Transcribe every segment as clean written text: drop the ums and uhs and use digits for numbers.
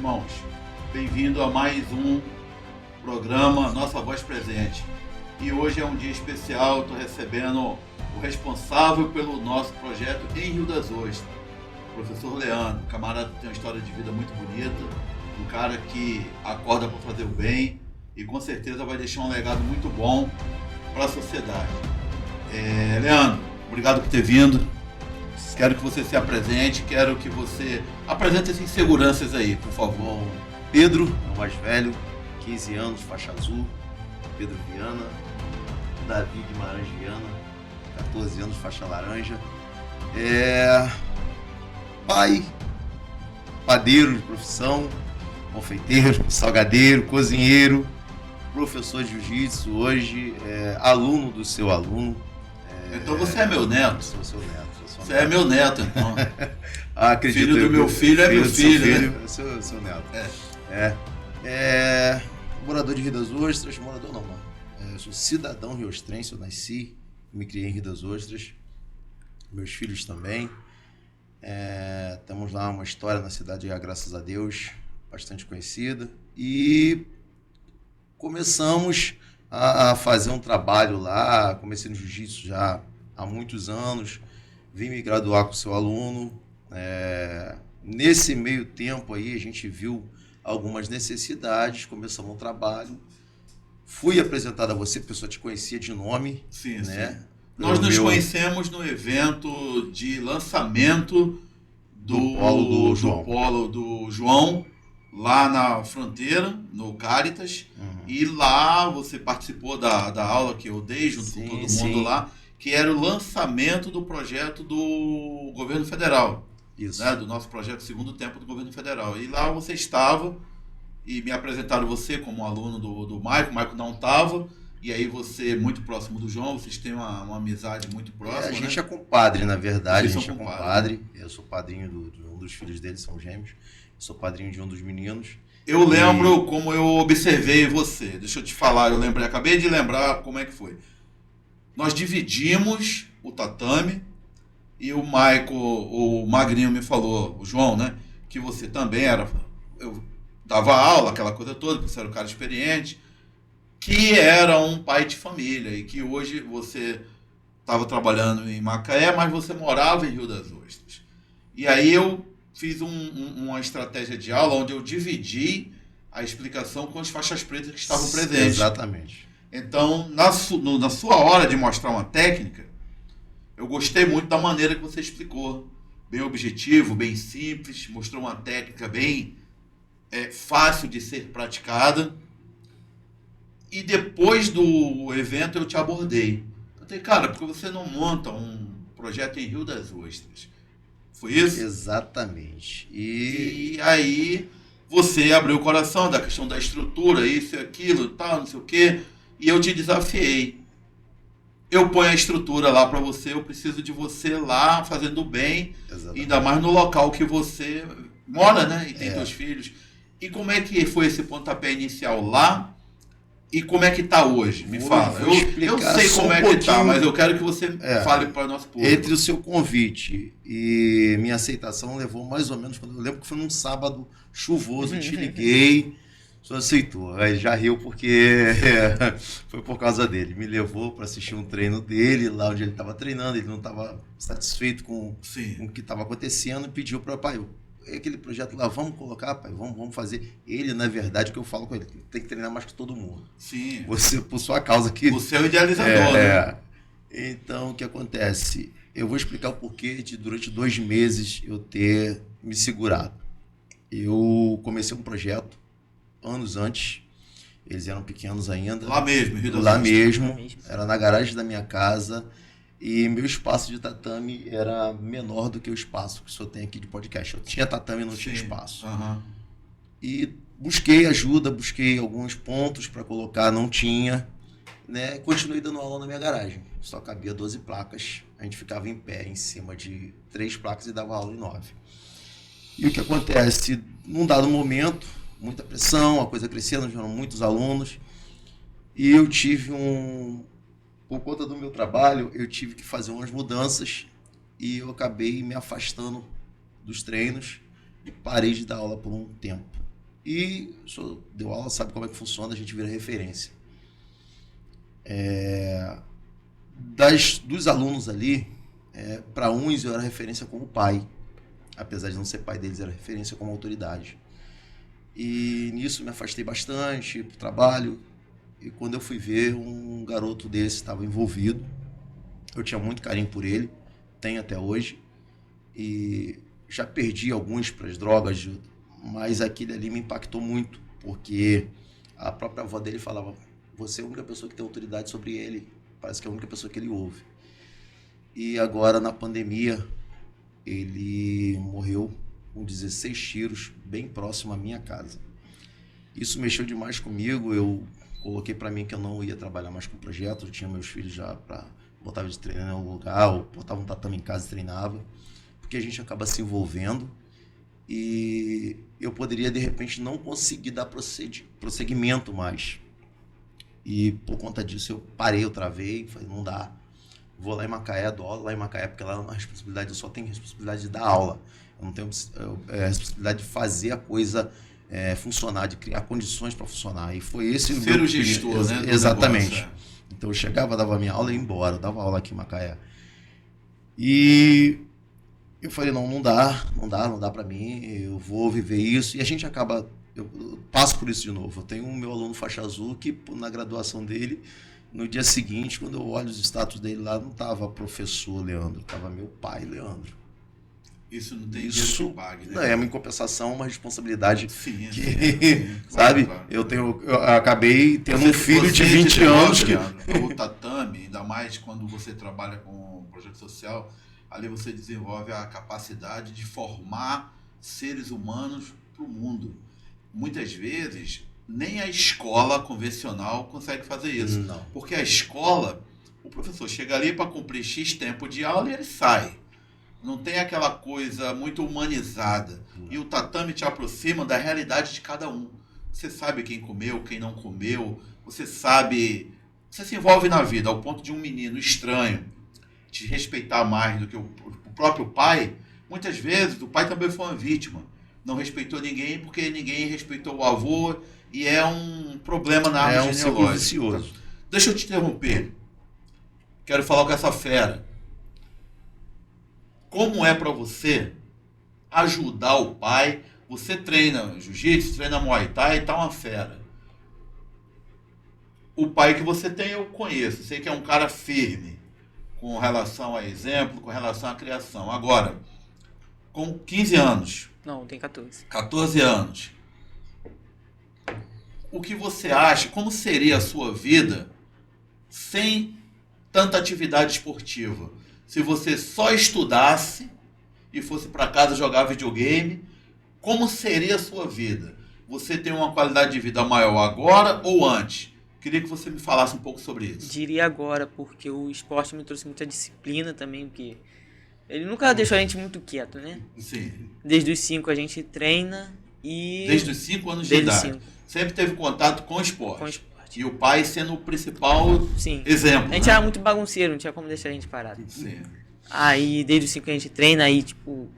irmãos, bem-vindo a mais um programa Nossa Voz Presente. E hoje é um dia especial, estou recebendo o responsável pelo nosso projeto em Rio das Ostras, o professor Leandro. O camarada tem uma história de vida muito bonita, um cara que acorda para fazer o bem e com certeza vai deixar um legado muito bom para a sociedade. Leandro, obrigado por ter vindo. Quero que você se apresente, quero que você apresente as inseguranças aí, por favor. Pedro, o mais velho, 15 anos, faixa azul. Pedro Viana. Davi Guimarães Viana, 14 anos, faixa laranja. Pai, padeiro de profissão, confeiteiro, salgadeiro, cozinheiro, professor de jiu-jitsu hoje, aluno do seu aluno. Então você é meu neto. Sou seu neto. Você é meu neto, então. Acredito. Filho do meu filho é meu filho, né? Seu neto. Morador de Rio das Ostras, morador não, mano. Eu sou cidadão riostrense, eu nasci, me criei em Rio das Ostras. Meus filhos também. Temos lá uma história na cidade, graças a Deus, bastante conhecida. E começamos a fazer um trabalho lá. Comecei no jiu-jitsu já há muitos anos. Vim me graduar com seu aluno. Nesse meio tempo aí, a gente viu algumas necessidades, começamos um trabalho. Fui apresentado a você, a pessoa te conhecia de nome. Sim, né? sim. Nós nos conhecemos no evento de lançamento do polo do João, lá na fronteira, no Cáritas. E lá você participou da aula que eu dei junto com todo mundo lá, que era o lançamento do projeto do governo federal. Isso. Né, do nosso projeto Segundo Tempo do governo federal. E lá você estava, e me apresentaram você como aluno do Maico. O Maico não estava, e aí você, muito próximo do João, vocês têm uma amizade muito próxima. A gente né? É compadre, na verdade. Vocês a gente são é compadre. Eu sou padrinho de um dos filhos deles, são gêmeos. Eu sou padrinho de um dos meninos. Eu lembro como eu observei você. Deixa eu te falar, acabei de lembrar como é que foi. Nós dividimos o tatame e o Maico, o Magrinho me falou, o João, né, que você também eu dava aula, aquela coisa toda, que você era um cara experiente, que era um pai de família e que hoje você estava trabalhando em Macaé, mas você morava em Rio das Ostras. E aí eu fiz uma estratégia de aula onde eu dividi a explicação com as faixas pretas que estavam presentes. Exatamente. Então, na sua hora de mostrar uma técnica, eu gostei muito da maneira que você explicou. Bem objetivo, bem simples, mostrou uma técnica bem fácil de ser praticada. E depois do evento eu te abordei. Eu falei, cara, porque você não monta um projeto em Rio das Ostras? Foi isso? Exatamente. E aí você abriu o coração da questão da estrutura, isso e aquilo, tal, não sei o quê. E eu te desafiei. Eu ponho a estrutura lá para você, eu preciso de você lá fazendo bem, Exatamente. Ainda mais no local que você mora, né? E tem teus filhos. E como é que foi esse pontapé inicial lá? E como é que tá hoje? Me fala. Eu sei como é que tá, mas eu quero que você fale para o nosso público. Entre o seu convite e minha aceitação levou mais ou menos, eu lembro que foi num sábado chuvoso, eu te liguei, só aceitou. Aí já riu porque foi por causa dele. Me levou para assistir um treino dele, lá onde ele estava treinando, ele não estava satisfeito com o que estava acontecendo e pediu para pai, aquele projeto lá, vamos colocar, pai, vamos fazer. Ele, na verdade, o que eu falo com ele, tem que treinar mais que todo mundo. Sim. Você, por sua causa que... Você é o idealizador, né? Então, o que acontece? Eu vou explicar o porquê de, durante 2 meses, eu ter me segurado. Eu comecei um projeto anos antes, eles eram pequenos ainda. Lá mesmo, Rio das Lá Ostras. mesmo, era na garagem da minha casa, e meu espaço de tatame era menor do que o espaço que o senhor tem aqui de podcast. Eu tinha tatame e não tinha espaço. E busquei ajuda, busquei alguns pontos para colocar, não tinha. Né? Continuei dando aula na minha garagem. Só cabia 12 placas. A gente ficava em pé em cima de 3 placas e dava aula em 9. E o que acontece? Num dado momento, muita pressão, a coisa crescendo, eram muitos alunos. E eu tive por conta do meu trabalho, eu tive que fazer umas mudanças e eu acabei me afastando dos treinos e parei de dar aula por um tempo. E o senhor deu aula, sabe como é que funciona, a gente vira referência. Dos alunos ali, para uns eu era referência como pai, apesar de não ser pai deles, era referência como autoridade. E nisso me afastei bastante pro trabalho, e quando eu fui ver, um garoto desse estava envolvido. Eu tinha muito carinho por ele, tenho até hoje, e já perdi alguns para as drogas, mas aquele ali me impactou muito, porque a própria avó dele falava: você é a única pessoa que tem autoridade sobre ele, parece que é a única pessoa que ele ouve. E agora, na pandemia, ele morreu com 16 tiros, bem próximo à minha casa. Isso mexeu demais comigo, eu coloquei para mim que eu não ia trabalhar mais com projeto, eu tinha meus filhos já para botar eles treinar em algum lugar, ou botava um tatame em casa e treinava, porque a gente acaba se envolvendo e eu poderia, de repente, não conseguir dar prosseguimento mais. E por conta disso eu parei, eu travei, falei: não dá. Vou lá em Macaé, dou aula lá em Macaé, porque lá a responsabilidade, eu só tenho responsabilidade de dar aula. Eu não tenho a responsabilidade de fazer a coisa funcionar, de criar condições para funcionar. E foi esse ser o gestor, né? Exatamente. Negócio, Então eu chegava, dava minha aula e ia embora. Eu dava aula aqui em Macaé. E eu falei: não dá para mim, eu vou viver isso. E a gente acaba, eu passo por isso de novo. Eu tenho um meu aluno faixa azul que, na graduação dele, no dia seguinte, quando eu olho os status dele lá, não estava professor Leandro, estava meu pai Leandro. Isso não tem dinheiro que pague, né? Não, é uma compensação, uma responsabilidade. Sim, sabe? Claro. Eu acabei tendo um filho de 20 anos que... O tatame, ainda mais quando você trabalha com projeto social, ali você desenvolve a capacidade de formar seres humanos para o mundo. Muitas vezes, nem a escola convencional consegue fazer isso. Não. Porque a escola, o professor chega ali para cumprir X tempo de aula e ele sai. Não tem aquela coisa muito humanizada. E o tatame te aproxima da realidade de cada um. Você sabe quem comeu, quem não comeu. Você sabe... Você se envolve na vida ao ponto de um menino estranho te respeitar mais do que o próprio pai. Muitas vezes o pai também foi uma vítima. Não respeitou ninguém porque ninguém respeitou o avô. E é um problema na árvore genealógica. Deixa eu te interromper. Quero falar com essa fera. Como é para você ajudar o pai? Você treina jiu-jitsu, treina muay thai e tá uma fera. O pai que você tem eu conheço. Sei que é um cara firme com relação a exemplo, com relação à criação. Agora, com 15 anos. Não, tem 14. 14 anos. O que você acha? Como seria a sua vida sem tanta atividade esportiva? Se você só estudasse e fosse para casa jogar videogame, como seria a sua vida? Você tem uma qualidade de vida maior agora ou antes? Queria que você me falasse um pouco sobre isso. Diria agora, porque o esporte me trouxe muita disciplina também, porque ele nunca deixou a gente muito quieto, né? Sim. Desde os 5 a gente treina e... Desde os 5 anos de idade. 5. Sempre teve contato com o esporte. Com o esporte. E o pai sendo o principal exemplo. A gente era muito bagunceiro, não tinha como deixar a gente parado. Sim. Aí, desde os 5 a gente treina, aí, tipo...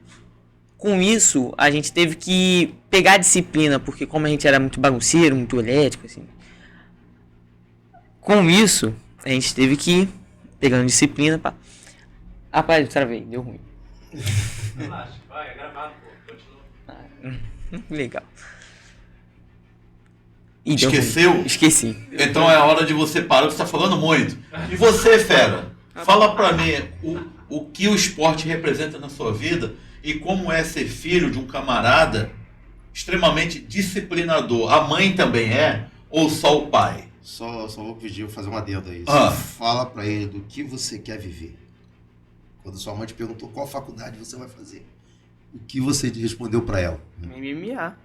Com isso, a gente teve que pegar a disciplina, porque como a gente era muito bagunceiro, muito elétrico, assim... Com isso, a gente teve que ir pegando disciplina pra... Rapaz, travei, deu ruim. Relaxa, vai, é gravado, pô, continua. Legal. Esqueceu? Esqueci. Então é a hora de você parar, você está falando muito. E você, fera, fala pra mim o que o esporte representa na sua vida e como é ser filho de um camarada extremamente disciplinador. A mãe também é? Ou só o pai? Só vou pedir, fazer uma adenda aí. Fala pra ele do que você quer viver. Quando sua mãe te perguntou qual faculdade você vai fazer, o que você respondeu pra ela? MMA.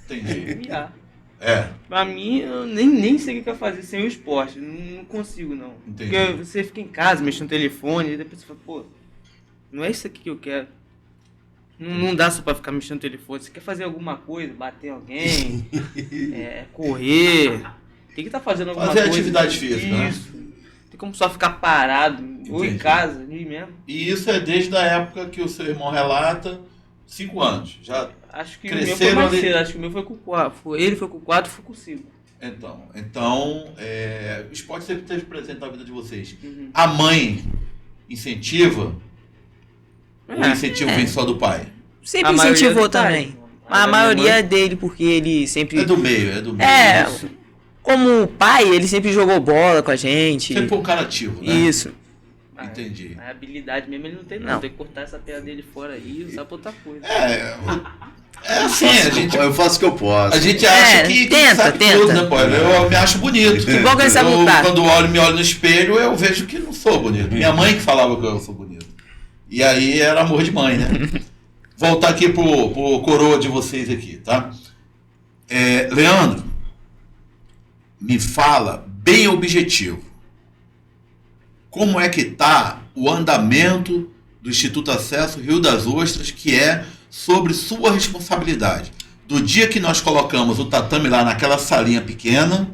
Entendi. MMA. É. Pra mim, eu nem sei o que eu ia fazer sem o esporte. Não consigo, não. Entendi. Porque você fica em casa, mexe no telefone, e depois você fala, pô, não é isso aqui que eu quero. Não dá só pra ficar mexendo no telefone. Você quer fazer alguma coisa, bater alguém, correr. Tem que estar fazendo alguma coisa. Fazer atividade física, isso. Né? Tem como só ficar parado, ou em casa, ali mesmo. E isso é desde a época que o seu irmão relata, 5 anos. Já Acho que cresceram o meu foi mais ali. cedo. Acho que o meu foi com 4. Ele foi com 4, foi com 5. Então o esporte sempre esteve presente na vida de vocês. A mãe incentiva? Ou o incentivo vem só do pai? Sempre incentivou também. Mas a maioria é dele, porque ele sempre... É do meio. Como pai, ele sempre jogou bola com a gente. Sempre foi um cara ativo, né? Isso. Entendi. A habilidade mesmo ele não tem, não. Tem que cortar essa perna dele fora aí e usar pra outra coisa. Assim, eu faço o que eu posso. A gente acha que sabe tudo, né, pô? Eu me acho bonito. Que bom que ele sabe lutar. Quando me olho no espelho, eu vejo que não sou bonito. Minha mãe que falava que eu sou bonito. E aí era amor de mãe, né? Voltar aqui pro coroa de vocês aqui, tá? Leandro, me fala bem objetivo. Como é que tá o andamento do Instituto Acesso Rio das Ostras, que é sobre sua responsabilidade? Do dia que nós colocamos o tatame lá naquela salinha pequena,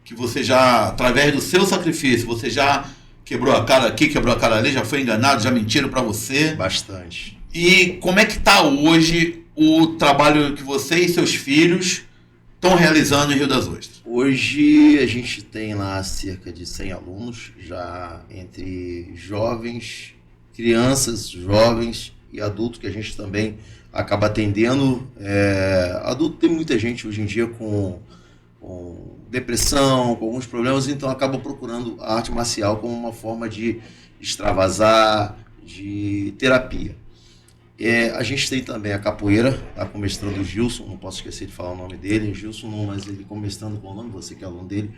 que você já, através do seu sacrifício, você já quebrou a cara aqui, quebrou a cara ali, já foi enganado, já mentiram para você. Bastante. E como é que tá hoje o trabalho que você e seus filhos estão realizando em Rio das Ostras? Hoje a gente tem lá cerca de 100 alunos, já entre jovens, crianças, jovens e adultos, que a gente também acaba atendendo. Adulto tem muita gente hoje em dia com depressão, com alguns problemas, então acaba procurando a arte marcial como uma forma de extravasar, de terapia. A gente tem também a capoeira, tá com o mestrando Gilson, não posso esquecer de falar o nome dele, Gilson não, mas ele com mestrando com o nome, você que é aluno dele,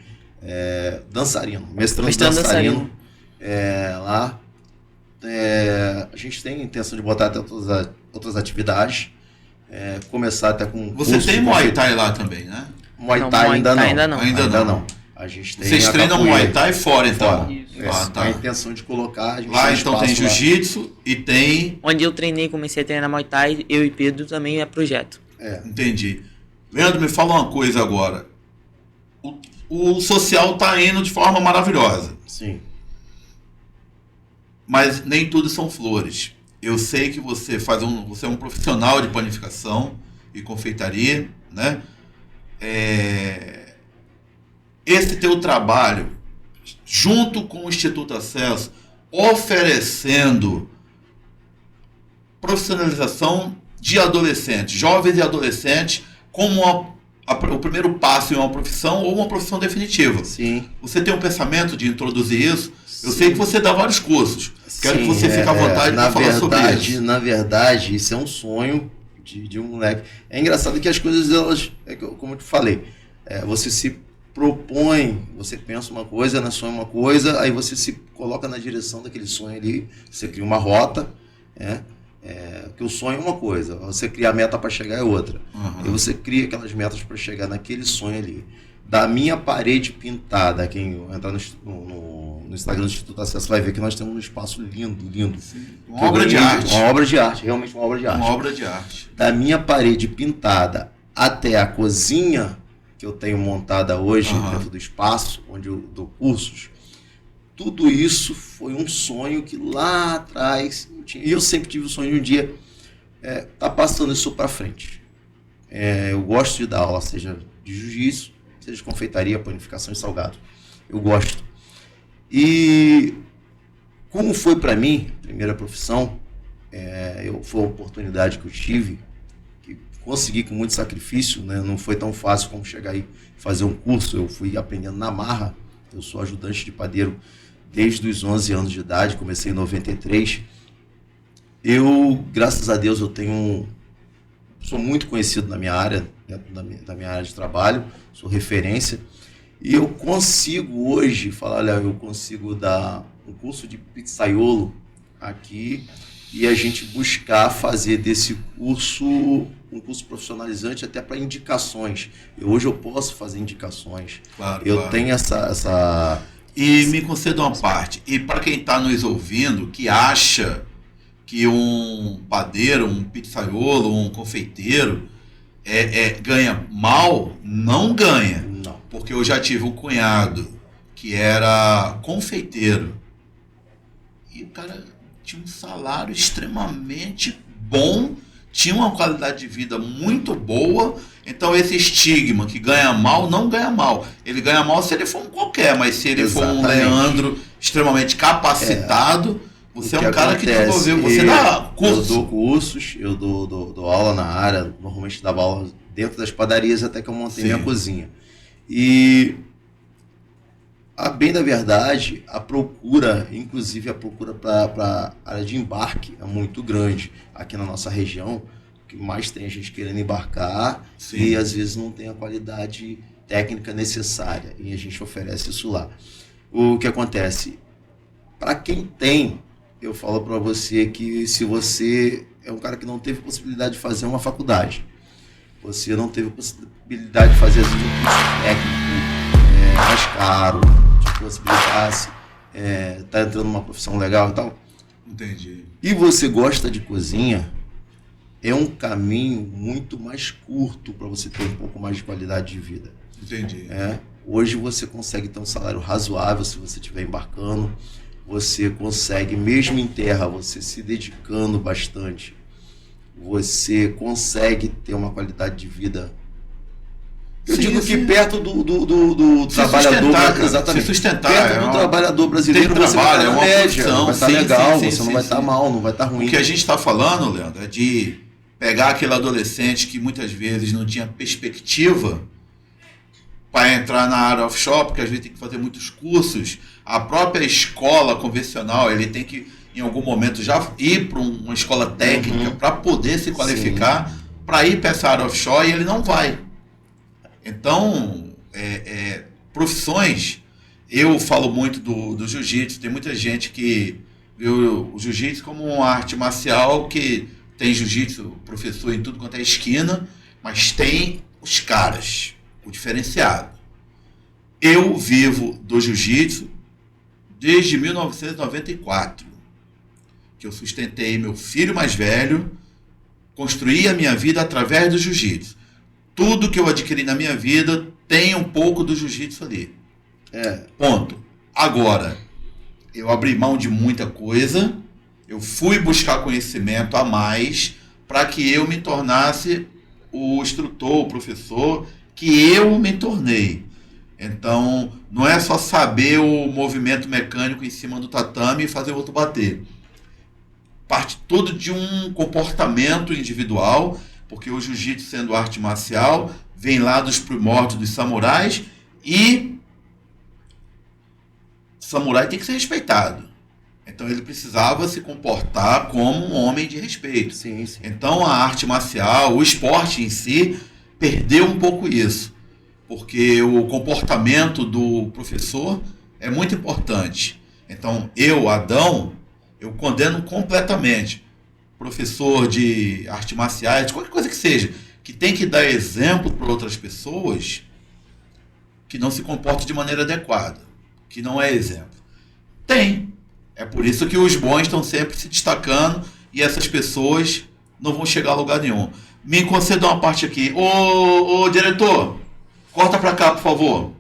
dançarino, mestrando dançarino. Lá. A gente tem a intenção de botar até outras atividades, começar até com... Você tem Muay Thai lá também, né? Muay Thai ainda não. Ainda não. A gente tem Vocês treinam Muay Thai fora, então? Tá. A intenção de colocar... A gente lá então tem Jiu-Jitsu e tem... Onde eu treinei, comecei a treinar Muay Thai, eu e Pedro também é projeto. Entendi. Leandro, me fala uma coisa agora. O social tá indo de forma maravilhosa. Sim. Mas nem tudo são flores. Eu sei que você você é um profissional de panificação e confeitaria, né? Esse teu trabalho, junto com o Instituto Acesso, oferecendo profissionalização de adolescentes, jovens e adolescentes, como o primeiro passo em uma profissão ou uma profissão definitiva. Sim. Você tem um pensamento de introduzir isso? Eu sei que você dá vários cursos. Quero que você fique à vontade para falar sobre isso. Na verdade, isso é um sonho de um moleque. É engraçado que as coisas, elas, como eu te falei, você se propõe, você pensa uma coisa, né, sonha uma coisa, aí você se coloca na direção daquele sonho ali, você cria uma rota, que o sonho é uma coisa, você cria a meta para chegar é outra. E você cria aquelas metas para chegar naquele sonho ali. Da minha parede pintada, quem entrar no Instagram do Instituto Acesso vai ver que nós temos um espaço lindo. Uma obra de arte. Uma obra de arte, realmente uma obra de arte. Uma obra de arte. Da minha parede pintada até a cozinha que eu tenho montada hoje dentro do espaço, onde eu dou cursos, tudo isso foi um sonho que lá atrás eu tinha. E eu sempre tive o sonho de um dia tá passando isso para frente. Eu gosto de dar aula, seja de jiu-jitsu, seja de confeitaria, panificação e salgado. Eu gosto. E como foi para mim, primeira profissão, foi uma oportunidade que eu tive, que consegui com muito sacrifício, né? Não foi tão fácil como chegar aí e fazer um curso, eu fui aprendendo na marra. Eu sou ajudante de padeiro desde os 11 anos de idade, comecei em 93. Graças a Deus, sou muito conhecido na minha área, dentro da minha área de trabalho, sou referência, e eu consigo hoje falar, olha, eu consigo dar um curso de pizzaiolo aqui e a gente buscar fazer desse curso um curso profissionalizante até para indicações. Hoje eu posso fazer indicações. Claro, eu tenho essa... E me conceda uma parte, e para quem está nos ouvindo, que acha que um padeiro, um pizzaiolo, um confeiteiro ganha mal, não ganha. Não. Porque eu já tive um cunhado que era confeiteiro e o cara tinha um salário extremamente bom tinha uma qualidade de vida muito boa. Então esse estigma que ganha mal, não ganha mal. Ele ganha mal se ele for um qualquer, mas se ele for um Leandro extremamente capacitado, você é um cara que desenvolveu. Você dá curso. Eu dou cursos, eu dou aula na área, normalmente dava aula dentro das padarias até que eu montei minha cozinha. E a bem da verdade, a procura, inclusive a procura para a área de embarque é muito grande aqui na nossa região. Que mais tem a gente querendo embarcar e às vezes não tem a qualidade técnica necessária e a gente oferece isso lá. O que acontece? Para quem tem, eu falo para você que se você é um cara que não teve possibilidade de fazer uma faculdade, você não teve possibilidade de fazer às vezes um curso técnico mais caro, te possibilitasse tá entrando numa profissão legal e tal. Entendi. E você gosta de cozinha, é um caminho muito mais curto para você ter um pouco mais de qualidade de vida. Entendi. Hoje você consegue ter um salário razoável se você estiver embarcando. Você consegue, mesmo em terra, você se dedicando bastante, você consegue ter uma qualidade de vida. Eu digo que perto do trabalhador, exatamente, se sustentar, perto do trabalhador brasileiro, você vai estar na média, vai estar legal, você não vai estar mal, não vai estar ruim. O que a gente está falando, Leandro, é de pegar aquele adolescente que muitas vezes não tinha perspectiva para entrar na área offshore, porque às vezes tem que fazer muitos cursos. A própria escola convencional, ele tem que, em algum momento, já ir para uma escola técnica para poder se qualificar, para ir para essa área offshore, e ele não vai. Então, profissões, eu falo muito do jiu-jitsu, tem muita gente que vê o jiu-jitsu como uma arte marcial, que tem jiu-jitsu, professor em tudo quanto é esquina, mas tem os caras, o diferenciado. Eu vivo do jiu-jitsu desde 1994, que eu sustentei meu filho mais velho, construí a minha vida através do jiu-jitsu. Tudo que eu adquiri na minha vida tem um pouco do jiu-jitsu ali. Ponto. Agora, eu abri mão de muita coisa, eu fui buscar conhecimento a mais para que eu me tornasse o instrutor, o professor que eu me tornei. Então, não é só saber o movimento mecânico em cima do tatame e fazer o outro bater. Parte tudo de um comportamento individual, porque o jiu-jitsu, sendo arte marcial, vem lá dos primórdios dos samurais, e o samurai tem que ser respeitado. Então ele precisava se comportar como um homem de respeito. Sim. Então a arte marcial, o esporte em si, perdeu um pouco isso. Porque o comportamento do professor é muito importante. Então eu, Adão, eu condeno completamente. Professor de arte marciais, qualquer coisa que seja, que tem que dar exemplo para outras pessoas, que não se comportam de maneira adequada, que não é exemplo. Tem. É por isso que os bons estão sempre se destacando e essas pessoas não vão chegar a lugar nenhum. Me conceda uma parte aqui. Ô diretor, corta para cá, por favor. O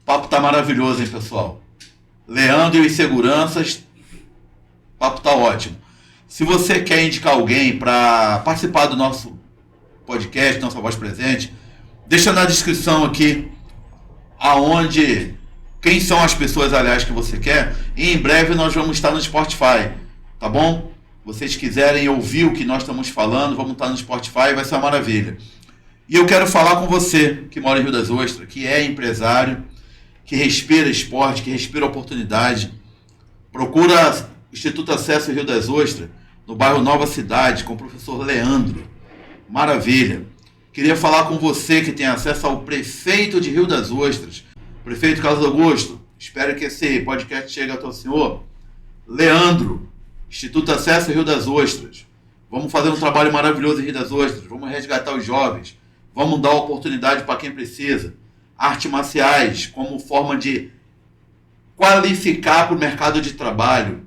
papo tá maravilhoso, hein, pessoal? Leandro e os seguranças, o papo tá ótimo. Se você quer indicar alguém para participar do nosso podcast, Nossa Voz Presente, deixa na descrição aqui quem são as pessoas, aliás, que você quer. E em breve nós vamos estar no Spotify, tá bom? Vocês quiserem ouvir o que nós estamos falando, vamos estar no Spotify, vai ser uma maravilha. E eu quero falar com você que mora em Rio das Ostras, que é empresário, que respira esporte, que respira oportunidade. Procura Instituto Acesso Rio das Ostras, no bairro Nova Cidade, com o professor Leandro. Maravilha. Queria falar com você que tem acesso ao prefeito de Rio das Ostras, prefeito Carlos Augusto. Espero que esse podcast chegue até o senhor. Leandro, Instituto Acesso Rio das Ostras. Vamos fazer um trabalho maravilhoso em Rio das Ostras. Vamos resgatar os jovens. Vamos dar oportunidade para quem precisa. Artes marciais como forma de qualificar para o mercado de trabalho.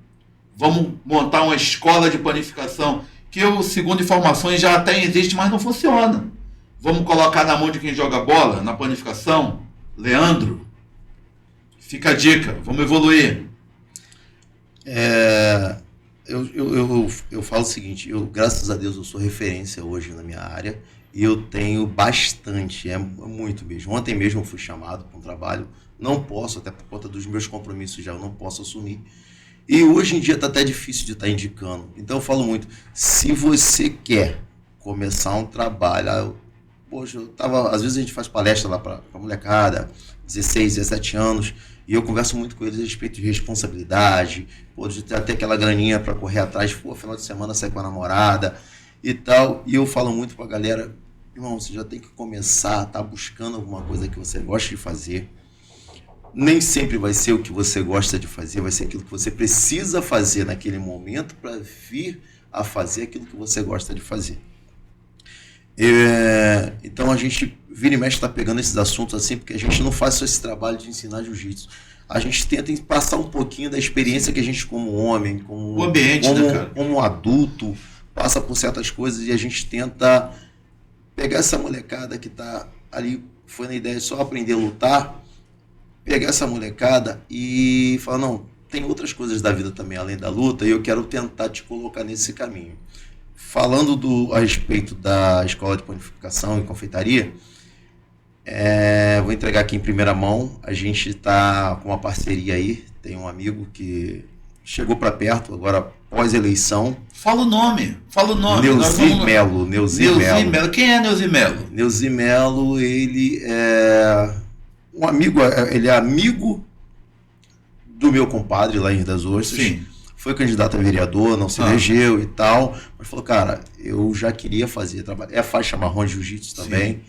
Vamos montar uma escola de panificação, que eu, segundo informações, já até existe, mas não funciona. Vamos colocar na mão de quem joga bola, na panificação. Leandro, fica a dica, vamos evoluir. Eu falo o seguinte, graças a Deus, eu sou referência hoje na minha área e eu tenho bastante, é muito mesmo. Ontem mesmo eu fui chamado para um trabalho, não posso, até por conta dos meus compromissos já, eu não posso assumir. E hoje em dia está até difícil de estar indicando. Então eu falo muito, se você quer começar um trabalho, poxa, às vezes a gente faz palestra lá para molecada, 16, 17 anos, e eu converso muito com eles a respeito de responsabilidade, de ter até aquela graninha para correr atrás, final de semana sair com a namorada e tal. E eu falo muito para a galera, irmão, você já tem que começar a estar buscando alguma coisa que você gosta de fazer. Nem sempre vai ser o que você gosta de fazer, vai ser aquilo que você precisa fazer naquele momento para vir a fazer aquilo que você gosta de fazer. Então a gente vira e mexe está pegando esses assuntos assim, porque a gente não faz só esse trabalho de ensinar jiu-jitsu. A gente tenta passar um pouquinho da experiência que a gente como homem, como, o ambiente, como adulto, passa por certas coisas e a gente tenta pegar essa molecada que está ali, foi na ideia de só aprender a lutar, pegar essa molecada e falar, não, tem outras coisas da vida também além da luta e eu quero tentar te colocar nesse caminho. Falando a respeito da escola de panificação e confeitaria, vou entregar aqui em primeira mão. A gente está com uma parceria aí. Tem um amigo que chegou para perto, agora pós-eleição. Fala o nome. Neuzir Melo. Quem é Neuzir Melo? Neuzir Melo, ele é um amigo, ele é amigo do meu compadre lá em Rio das Ostras. Sim. Foi candidato a vereador, não se elegeu e tal, mas falou, cara, eu já queria fazer trabalho. É faixa marrom de jiu-jitsu também,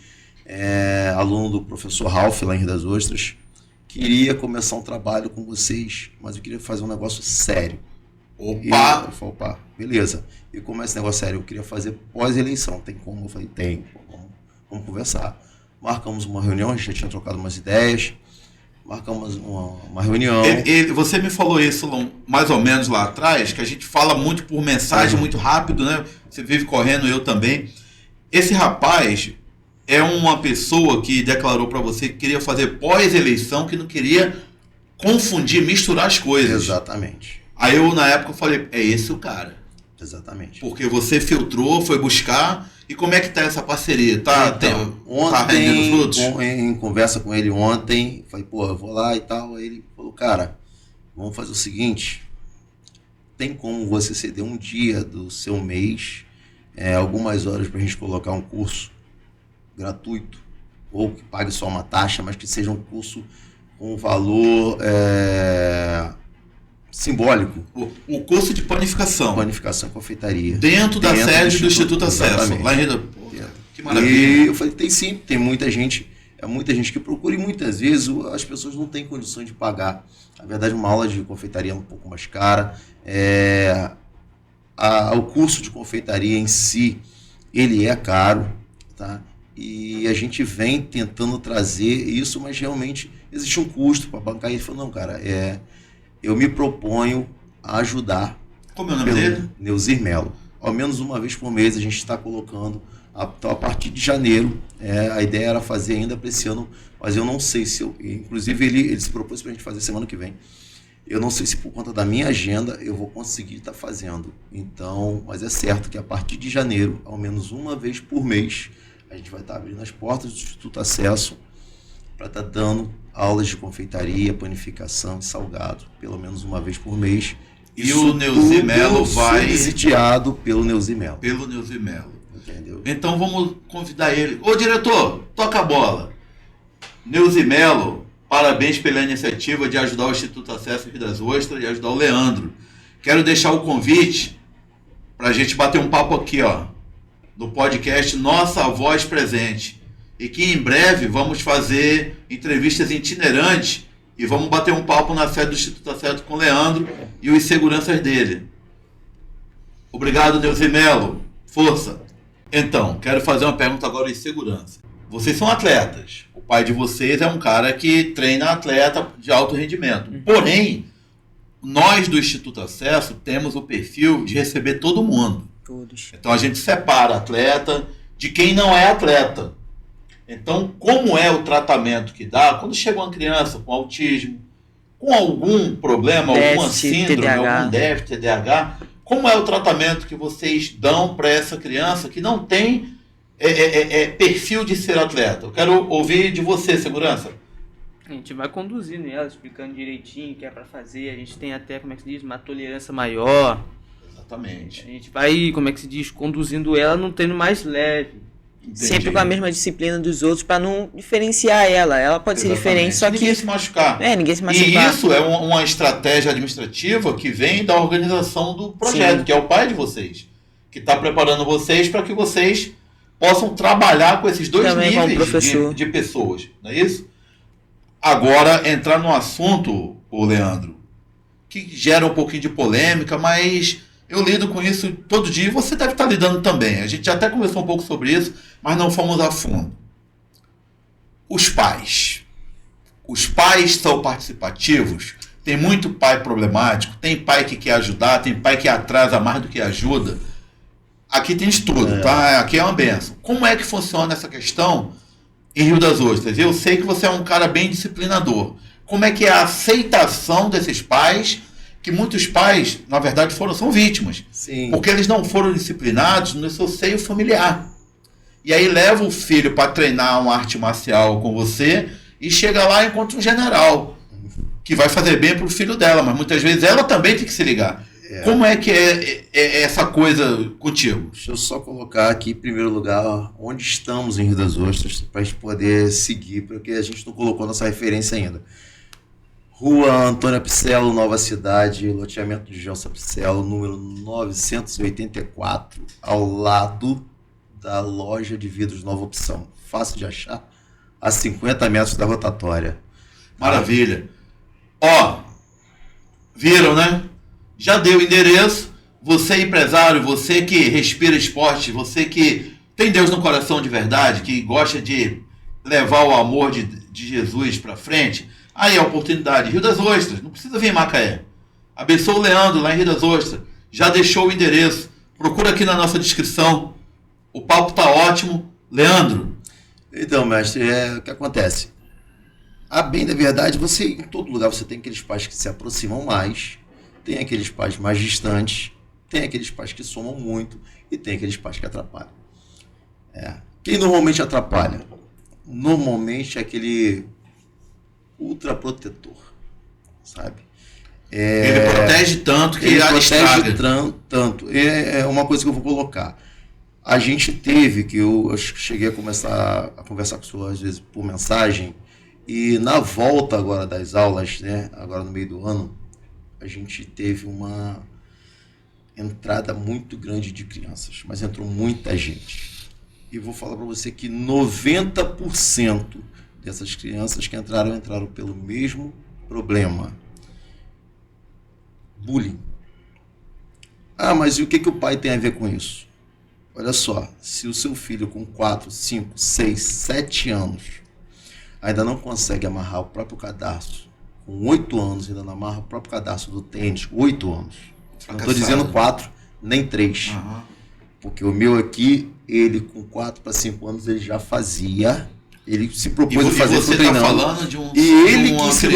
aluno do professor Ralph lá em Rio das Ostras. Queria começar um trabalho com vocês, mas eu queria fazer um negócio sério. Opa! Eu falei, opa, beleza. E como é esse negócio sério? Eu queria fazer pós-eleição. Tem como? Eu falei, tem. Vamos conversar. Marcamos uma reunião, a gente já tinha trocado umas ideias. Marcamos uma reunião. Você me falou isso mais ou menos lá atrás, que a gente fala muito por mensagem, muito rápido, né? Você vive correndo, eu também. Esse rapaz é uma pessoa que declarou para você que queria fazer pós-eleição, que não queria confundir, misturar as coisas. Exatamente. Aí eu, na época, falei, é esse o cara. Exatamente. Porque você filtrou, foi buscar. E como é que tá essa parceria? Ontem, em conversa com ele ontem, falei, pô, eu vou lá e tal. Aí ele falou, cara, vamos fazer o seguinte, tem como você ceder um dia do seu mês, algumas horas pra gente colocar um curso gratuito, ou que pague só uma taxa, mas que seja um curso com valor simbólico. O curso de panificação. Panificação e confeitaria. Dentro da sede do Instituto Acesso. Lá em Rio. Que maravilha. E eu falei, tem sim, tem muita gente que procura e muitas vezes as pessoas não têm condições de pagar. Na verdade, uma aula de confeitaria é um pouco mais cara. O curso de confeitaria em si, ele é caro, tá? E a gente vem tentando trazer isso, mas realmente existe um custo para bancar. E ele falou, não, cara, eu me proponho a ajudar. Como é o nome dele? Neuzir Melo. Ao menos uma vez por mês a gente está colocando. Então, a partir de janeiro, a ideia era fazer ainda para esse ano, mas eu não sei se inclusive ele se propôs para a gente fazer semana que vem. Eu não sei se por conta da minha agenda eu vou conseguir estar fazendo. Então, mas é certo que a partir de janeiro, ao menos uma vez por mês, a gente vai estar abrindo as portas do Instituto Acesso para estar dando aulas de confeitaria, panificação e salgado, pelo menos uma vez por mês. E o Neuzir Melo vai... subsidiado pelo Neuzir Melo. Pelo Neuzir Melo. Entendeu? Então vamos convidar ele. Ô diretor, toca a bola. Neuzir Melo, parabéns pela iniciativa de ajudar o Instituto Acesso Rio das Ostras e ajudar o Leandro. Quero deixar o convite para a gente bater um papo aqui, no podcast Nossa Voz Presente. E que em breve vamos fazer entrevistas itinerantes e vamos bater um papo na sede do Instituto Acesso com o Leandro e os seguranças dele. Obrigado, Neuzir Melo. Força. Então, quero fazer uma pergunta agora em segurança. Vocês são atletas. O pai de vocês é um cara que treina atleta de alto rendimento. Porém, nós do Instituto Acesso temos o perfil de receber todo mundo. Todos. Então a gente separa atleta de quem não é atleta. Então, como é o tratamento que dá quando chega uma criança com autismo, com algum problema, alguma síndrome, algum déficit, TDAH, como é o tratamento que vocês dão para essa criança que não tem perfil de ser atleta? Eu quero ouvir de você, segurança. A gente vai conduzindo ela, explicando direitinho o que é para fazer. A gente tem até, como é que se diz, uma tolerância maior. Exatamente. A gente vai, como é que se diz, conduzindo ela num treino mais leve. Entendi. Sempre com a mesma disciplina dos outros pra não diferenciar ela. Ela pode ser diferente, só que... Ninguém se machucar. Ninguém se machucar. E isso é uma estratégia administrativa que vem da organização do projeto, Sim. que é o pai de vocês, que está preparando vocês para que vocês possam trabalhar com esses dois Também com o níveis professor. de pessoas, não é isso? Agora, entrar no assunto, ô Leandro, que gera um pouquinho de polêmica, mas eu lido com isso todo dia e você deve estar lidando também. A gente já até conversou um pouco sobre isso, mas não fomos a fundo. Os pais. Os pais são participativos. Tem muito pai problemático, tem pai que quer ajudar, tem pai que atrasa mais do que ajuda. Aqui tem estudo, tá? Aqui é uma benção. Como é que funciona essa questão em Rio das Ostras? Eu sei que você é um cara bem disciplinador. Como é que é a aceitação desses pais, que muitos pais, na verdade, são vítimas. Sim. Porque eles não foram disciplinados no seu seio familiar. E aí leva o filho para treinar uma arte marcial com você e chega lá e encontra um general que vai fazer bem para o filho dela, mas muitas vezes ela também tem que se ligar. Como é que é essa coisa contigo? Deixa eu só colocar aqui, em primeiro lugar, onde estamos em Rio das Ostras, para a gente poder seguir, porque a gente não colocou nossa referência ainda. Rua Antônia Picello, Nova Cidade, loteamento de Gelsa Picello, número 984, ao lado da loja de vidros Nova Opção. Fácil de achar, a 50 metros da rotatória. Maravilha. Ó, viram, né? Já deu o endereço. Você empresário, você que respira esporte, você que tem Deus no coração de verdade, que gosta de levar o amor de Jesus para frente, aí a oportunidade. Rio das Ostras, não precisa vir em Macaé. Abençoa o Leandro lá em Rio das Ostras. Já deixou o endereço. Procura aqui na nossa descrição. O papo tá ótimo. Leandro. Então, mestre, o que acontece? A bem da verdade, você em todo lugar você tem aqueles pais que se aproximam mais, tem aqueles pais mais distantes, tem aqueles pais que somam muito e tem aqueles pais que atrapalham. Quem normalmente atrapalha? Normalmente é aquele ultraprotetor, sabe? Ele protege tanto que ele estraga. protege tanto. É uma coisa que eu vou colocar. A gente teve, que eu cheguei a começar a conversar com o senhor às vezes por mensagem, e na volta agora das aulas, né, agora no meio do ano, a gente teve uma entrada muito grande de crianças, mas entrou muita gente. E vou falar para você que 90% dessas crianças que entraram pelo mesmo problema. Bullying. Ah, mas e o que o pai tem a ver com isso? Olha só, se o seu filho com 4, 5, 6, 7 anos ainda não consegue amarrar o próprio cadarço, com 8 anos ainda não amarra o próprio cadarço do tênis, 8 anos. Não estou dizendo 4, nem 3. Uhum. Porque o meu aqui, ele com 4 para 5 anos, ele já fazia, ele se propôs a fazer você treinando. Tá falando de uma criança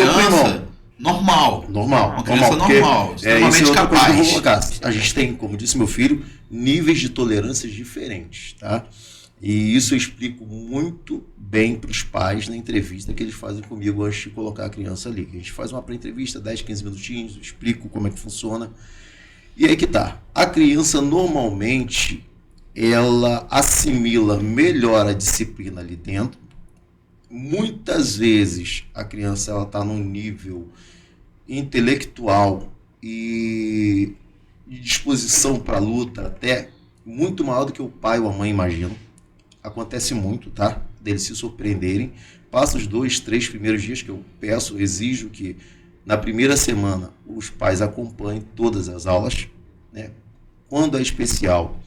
normal. Uma criança normal, extremamente capaz. A gente tem, como disse meu filho, níveis de tolerâncias diferentes, tá? E isso eu explico muito bem para os pais na entrevista que eles fazem comigo antes de colocar a criança ali. A gente faz uma pré-entrevista, 10, 15 minutinhos, eu explico como é que funciona. E aí que tá. A criança normalmente ela assimila melhor a disciplina ali dentro. Muitas vezes a criança ela está num nível intelectual e de disposição para a luta até muito maior do que o pai ou a mãe imaginam. Acontece muito, tá? Deles se surpreenderem. Passa os 2, 3 primeiros dias que eu peço, exijo que na primeira semana os pais acompanhem todas as aulas, né? Quando é especial,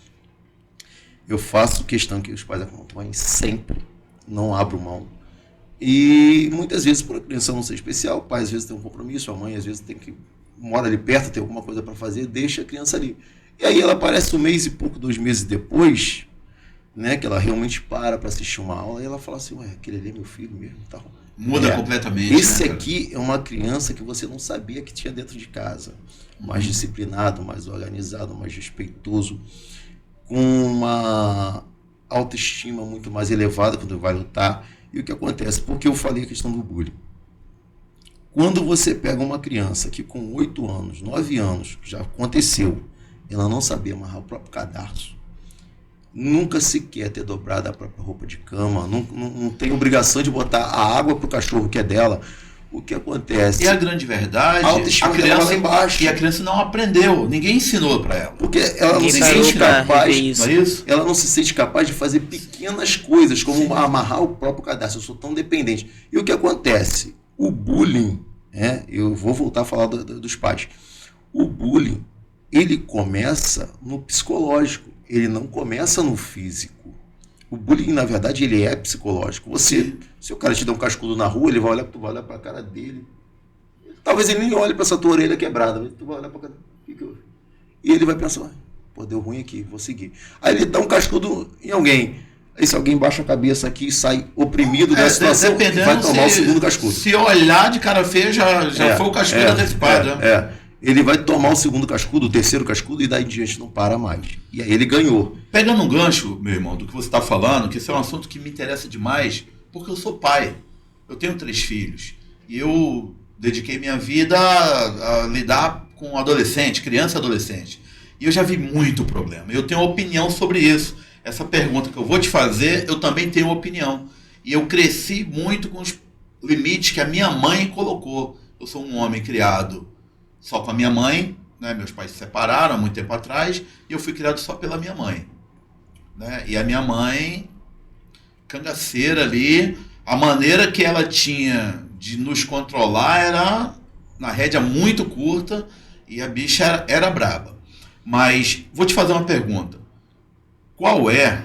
eu faço questão que os pais acompanhem sempre, não abro mão. E muitas vezes, por a criança não ser especial, o pai às vezes tem um compromisso, a mãe às vezes mora ali perto, tem alguma coisa para fazer, deixa a criança ali. E aí ela aparece 1 mês e pouco, 2 meses depois, né, que ela realmente para assistir uma aula e ela fala assim, ué, aquele ali é meu filho mesmo, tal. Muda completamente. Esse, né, aqui é uma criança que você não sabia que tinha dentro de casa. Mais disciplinado, mais organizado, mais respeitoso, com uma autoestima muito mais elevada quando vai lutar. E o que acontece? Porque eu falei a questão do bullying. Quando você pega uma criança que com 8 anos, 9 anos, já aconteceu, ela não sabia amarrar o próprio cadarço, nunca sequer ter dobrado a própria roupa de cama, não tem obrigação de botar a água para o cachorro que é dela. O que acontece? E a grande verdade, a criança lá embaixo. E a criança não aprendeu, ninguém ensinou para ela. Porque ela não se sente capaz, não é isso? Ela não se sente capaz de fazer pequenas coisas, como amarrar o próprio cadarço. Eu sou tão dependente. E o que acontece? O bullying, eu vou voltar a falar dos pais. O bullying, ele começa no psicológico, ele não começa no físico. O bullying, na verdade, ele é psicológico. Se o cara te der um cascudo na rua, ele vai olhar para a cara dele. Talvez ele nem olhe para essa tua orelha quebrada, mas tu vai olhar para a cara. E ele vai pensar, pô, deu ruim aqui, vou seguir. Aí ele dá um cascudo em alguém. Aí se alguém baixa a cabeça aqui e sai oprimido da situação, vai tomar o segundo cascudo. Se olhar de cara feia, já foi o cascudo antecipado. Ele vai tomar o segundo cascudo, o terceiro cascudo, e daí em diante não para mais. E aí ele ganhou. Pegando um gancho, meu irmão, do que você está falando, que esse é um assunto que me interessa demais, porque eu sou pai. Eu tenho 3 filhos. E eu dediquei minha vida a lidar com adolescente, criança e adolescente. E eu já vi muito problema. Eu tenho opinião sobre isso. Essa pergunta que eu vou te fazer, eu também tenho opinião. E eu cresci muito com os limites que a minha mãe colocou. Eu sou um homem criado só com a minha mãe, né? Meus pais se separaram há muito tempo atrás, e eu fui criado só pela minha mãe, né? E a minha mãe, cangaceira ali, a maneira que ela tinha de nos controlar era na rédea muito curta, e a bicha era braba. Mas vou te fazer uma pergunta. Qual é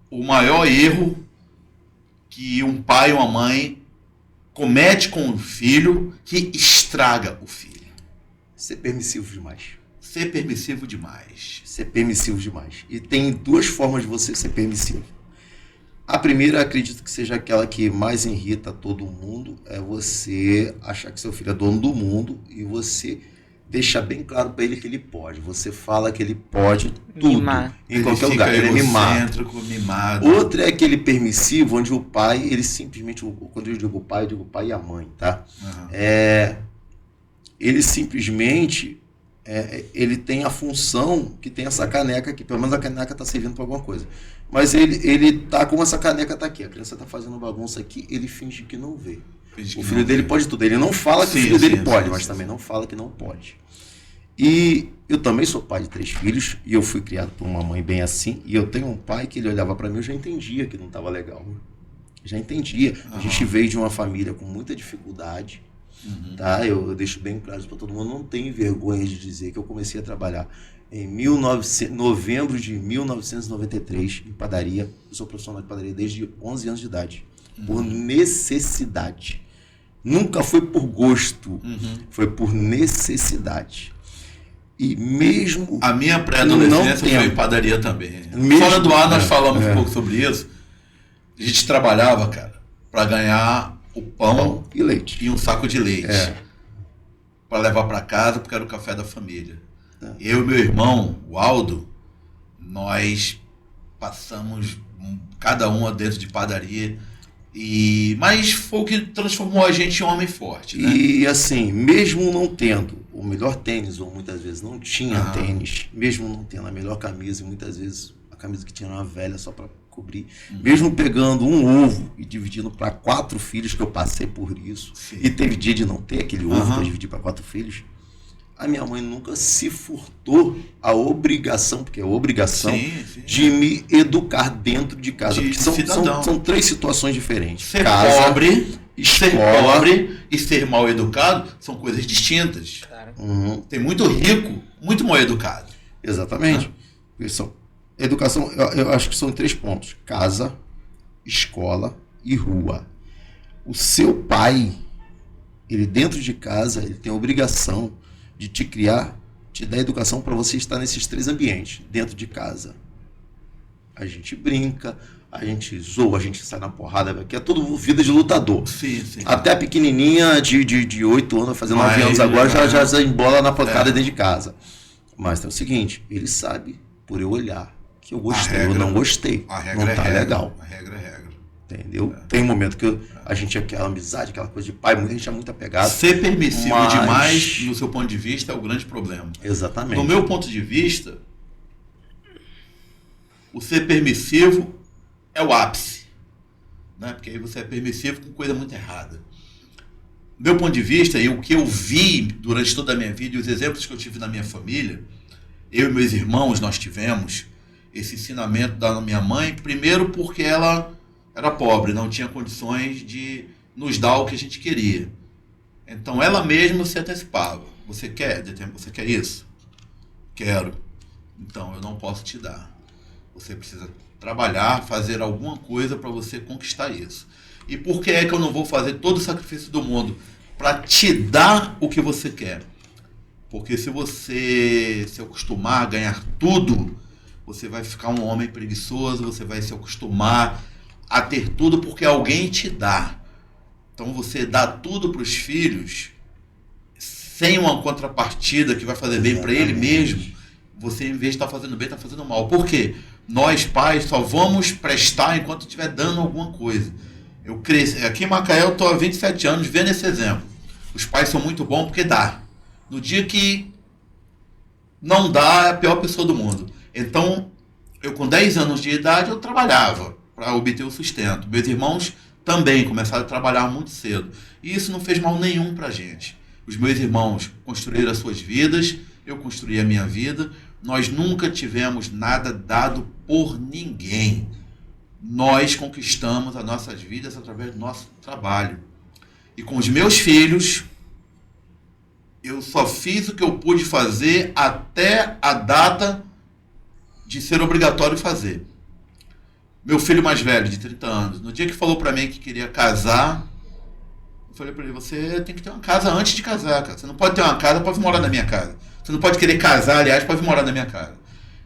o maior erro que um pai ou uma mãe comete com o filho que estraga o filho? Ser permissivo demais. Ser permissivo demais. Ser permissivo demais. E tem 2 formas de você ser permissivo. A primeira, acredito que seja aquela que mais irrita todo mundo, é você achar que seu filho é dono do mundo e você deixa bem claro para ele que ele pode. Você fala que ele pode tudo, em qualquer lugar. Ele é mimado. Outra é aquele permissivo, onde o pai, ele simplesmente, quando eu digo pai e a mãe, tá? Uhum. Ele simplesmente, ele tem a função que tem essa caneca aqui, pelo menos a caneca está servindo para alguma coisa. Mas ele tá com essa caneca, tá aqui, a criança está fazendo bagunça aqui, ele finge que não vê. O filho dele pode tudo, ele não fala que o filho dele pode, mas também não fala que não pode. E eu também sou pai de 3 filhos, e eu fui criado por uma mãe bem assim, e eu tenho um pai que ele olhava para mim, eu já entendia que não estava legal. Já entendia. A gente veio de uma família com muita dificuldade. Uhum. Tá? Eu deixo bem claro para todo mundo, não tem vergonha de dizer que eu comecei a trabalhar em novembro de 1993 em padaria. Eu sou profissional de padaria desde 11 anos de idade, por necessidade. Nunca foi por gosto, foi por necessidade. E mesmo a minha pré-adolescência foi em padaria também. Fora do ar nós falamos um pouco sobre isso. A gente trabalhava, cara, para ganhar o pão e leite e um saco de leite para levar para casa, porque era o café da família. Eu e meu irmão, o Aldo, nós passamos cada um dentro de padaria, mas foi o que transformou a gente em homem forte, né? E assim, mesmo não tendo o melhor tênis, ou muitas vezes não tinha tênis, mesmo não tendo a melhor camisa, e muitas vezes a camisa que tinha era uma velha só para cobrir, mesmo pegando um ovo e dividindo para 4 filhos, que eu passei por isso, e teve dia de não ter aquele ovo para dividir para 4 filhos, a minha mãe nunca se furtou a obrigação, porque é obrigação, de me educar dentro de casa. Porque são 3 situações diferentes. Ser pobre, e ser mal educado são coisas distintas. Tem muito rico, muito mal educado. Exatamente. Educação, eu acho que são 3 pontos: casa, escola e rua. O seu pai, ele dentro de casa, ele tem a obrigação de te criar, te dar educação para você estar nesses 3 ambientes. Dentro de casa, a gente brinca, a gente zoa, a gente sai na porrada, que é tudo vida de lutador. Sim. Até a pequenininha de 8 anos, fazendo 9 anos agora, já embola na pancada dentro de casa. Mas é o seguinte, ele sabe, por eu olhar, que eu gostei, eu não gostei. A regra não tá regra, legal. A regra é regra. Entendeu? Tem um momento que a gente é aquela amizade, aquela coisa de pai, muita gente é muito apegada. Ser permissivo demais, no seu ponto de vista, é o grande problema. Exatamente. No meu ponto de vista, o ser permissivo é o ápice. Né? Porque aí você é permissivo com coisa muito errada. Do meu ponto de vista, e o que eu vi durante toda a minha vida, e os exemplos que eu tive na minha família, eu e meus irmãos, nós tivemos esse ensinamento da minha mãe, primeiro porque ela era pobre, não tinha condições de nos dar o que a gente queria. Então ela mesma se antecipava. Você quer isso? Quero. Então eu não posso te dar. Você precisa trabalhar, fazer alguma coisa para você conquistar isso. E por que é que eu não vou fazer todo o sacrifício do mundo para te dar o que você quer? Porque se você se acostumar a ganhar tudo, você vai ficar um homem preguiçoso, você vai se acostumar a ter tudo porque alguém te dá. Então você dá tudo para os filhos sem uma contrapartida que vai fazer bem para ele mesmo. Você, em vez de estar fazendo bem, está fazendo mal. Por quê? Nós, pais, só vamos prestar enquanto estiver dando alguma coisa. Eu cresci. Aqui em Macaé eu estou há 27 anos vendo esse exemplo. Os pais são muito bons porque dá. No dia que não dá, é a pior pessoa do mundo. Então, eu com 10 anos de idade, eu trabalhava para obter o sustento. Meus irmãos também começaram a trabalhar muito cedo. E isso não fez mal nenhum para a gente. Os meus irmãos construíram as suas vidas, eu construí a minha vida. Nós nunca tivemos nada dado por ninguém. Nós conquistamos as nossas vidas através do nosso trabalho. E com os meus filhos, eu só fiz o que eu pude fazer até a data de ser obrigatório fazer. Meu filho mais velho, de 30 anos, no dia que falou para mim que queria casar, eu falei para ele, você tem que ter uma casa antes de casar, cara. Você não pode ter uma casa para vir morar na minha casa. Você não pode querer casar, aliás, para vir morar na minha casa.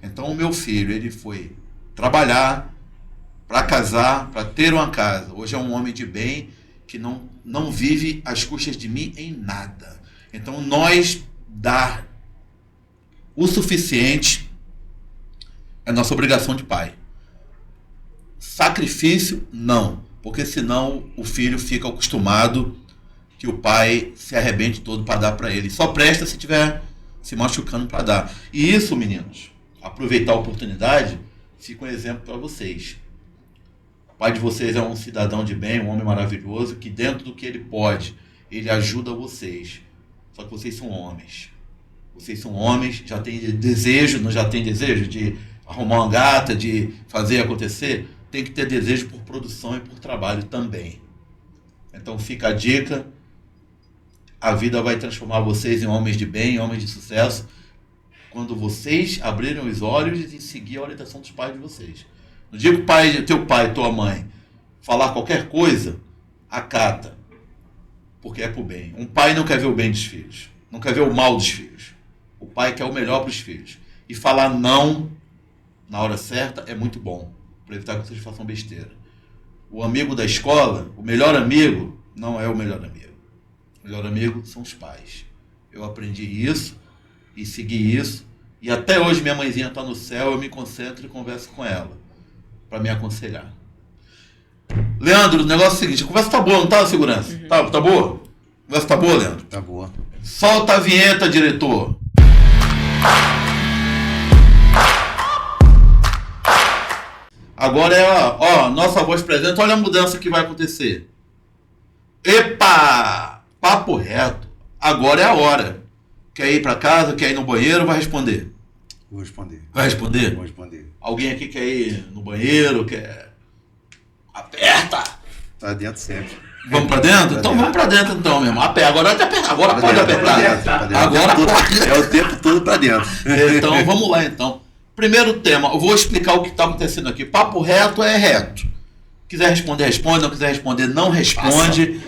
Então o meu filho, ele foi trabalhar para casar, para ter uma casa. Hoje é um homem de bem que não vive às custas de mim em nada. Então nós dar o suficiente é nossa obrigação de pai. Sacrifício, não. Porque senão o filho fica acostumado que o pai se arrebente todo para dar para ele. Só presta se estiver se machucando para dar. E isso, meninos, aproveitar a oportunidade, fica um exemplo para vocês. O pai de vocês é um cidadão de bem, um homem maravilhoso, que dentro do que ele pode, ele ajuda vocês. Só que vocês são homens. Vocês são homens, já têm desejo, não já tem desejo de arrumar uma gata, de fazer acontecer? Tem que ter desejo por produção e por trabalho também. Então fica a dica, a vida vai transformar vocês em homens de bem, homens de sucesso, quando vocês abrirem os olhos e seguir a orientação dos pais de vocês. No dia que teu pai, tua mãe, falar qualquer coisa, acata, porque é pro bem. Um pai não quer ver o bem dos filhos, não quer ver o mal dos filhos. O pai quer o melhor para os filhos. E falar não na hora certa é muito bom, para evitar que vocês façam besteira. O amigo da escola, o melhor amigo, não é o melhor amigo. O melhor amigo são os pais. Eu aprendi isso e segui isso. E até hoje minha mãezinha está no céu, eu me concentro e converso com ela para me aconselhar. Leandro, o negócio é o seguinte, a conversa tá boa, não tá, segurança? Uhum. Tá boa? A conversa tá boa, Leandro? Tá boa. Solta a vinheta, diretor. Agora é nossa voz presente, olha a mudança que vai acontecer. Epa! Papo reto. Agora é a hora. Quer ir para casa, quer ir no banheiro, vai responder. Vou responder. Vai responder? Vou responder. Alguém aqui quer ir no banheiro, quer... Aperta! Tá dentro sempre. Vamos pra dentro? Então vamos pra dentro então, meu irmão. Agora pode apertar. Agora pode. É o tempo todo pra dentro. Então vamos lá então. Primeiro tema, eu vou explicar o que está acontecendo aqui. Papo reto é reto. Quiser responder, responde. Não quiser responder, não responde.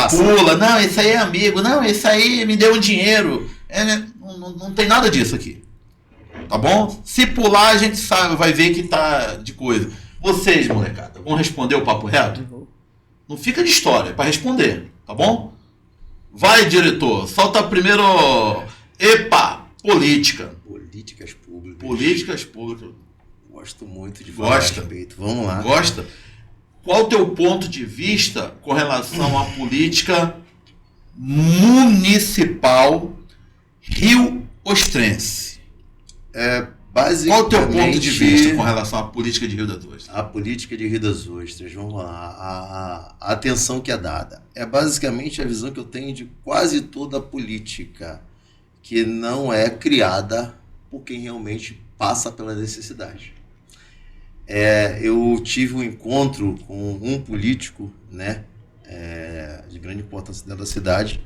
Pula. Não, esse aí é amigo. Não, esse aí me deu um dinheiro. Não tem nada disso aqui. tá bom? Se pular, a gente sabe, vai ver que tá de coisa. Vocês, molecada, vão responder o papo reto? Não fica de história, é pra responder, tá bom? Vai, diretor, solta primeiro. Epa, política. Políticas públicas. Políticas públicas. Gosto muito de falar a respeito. Vamos lá. Gosta? Qual o teu ponto de vista com relação à política municipal rio-ostrense? Basicamente, qual o teu ponto de vista com relação à política de Rio das Ostras? A política de Rio das Ostras, vamos lá. A atenção que é dada. É basicamente a visão que eu tenho de quase toda a política, que não é criada por quem realmente passa pela necessidade. Eu tive um encontro com um político, né, de grande importância dentro da cidade,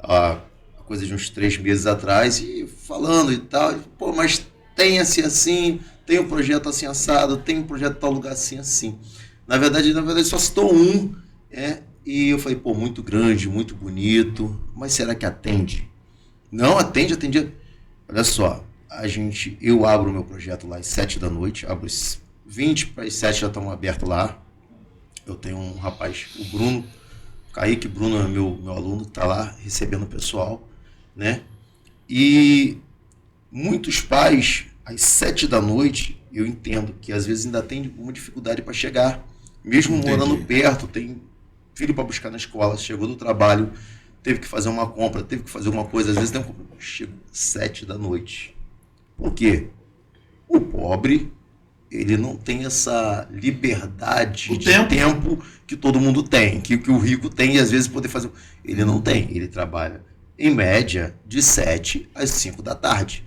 há coisa de uns 3 meses atrás, e falando e tal, pô, mas tem assim, tem um projeto assim assado, tem um projeto em tal lugar assim. Na verdade só citou um, e eu falei, pô, muito grande, muito bonito, mas será que atende? Não, atende. Olha só, eu abro o meu projeto lá às 7 da noite, abro 20 para as 7 já estão abertos lá. Eu tenho um rapaz, o Bruno, Kaique Bruno é meu aluno, que está lá recebendo o pessoal, né? E muitos pais, às 7 da noite, eu entendo que às vezes ainda tem uma dificuldade para chegar, mesmo morando perto, tem filho para buscar na escola, chegou do trabalho, teve que fazer uma compra, teve que fazer uma coisa, às vezes tem um compra, chega 7 da noite. Por quê? O pobre, ele não tem essa liberdade de tempo que todo mundo tem, que o rico tem, e às vezes poder fazer. Ele não tem, ele trabalha em média de 7 às 5 da tarde.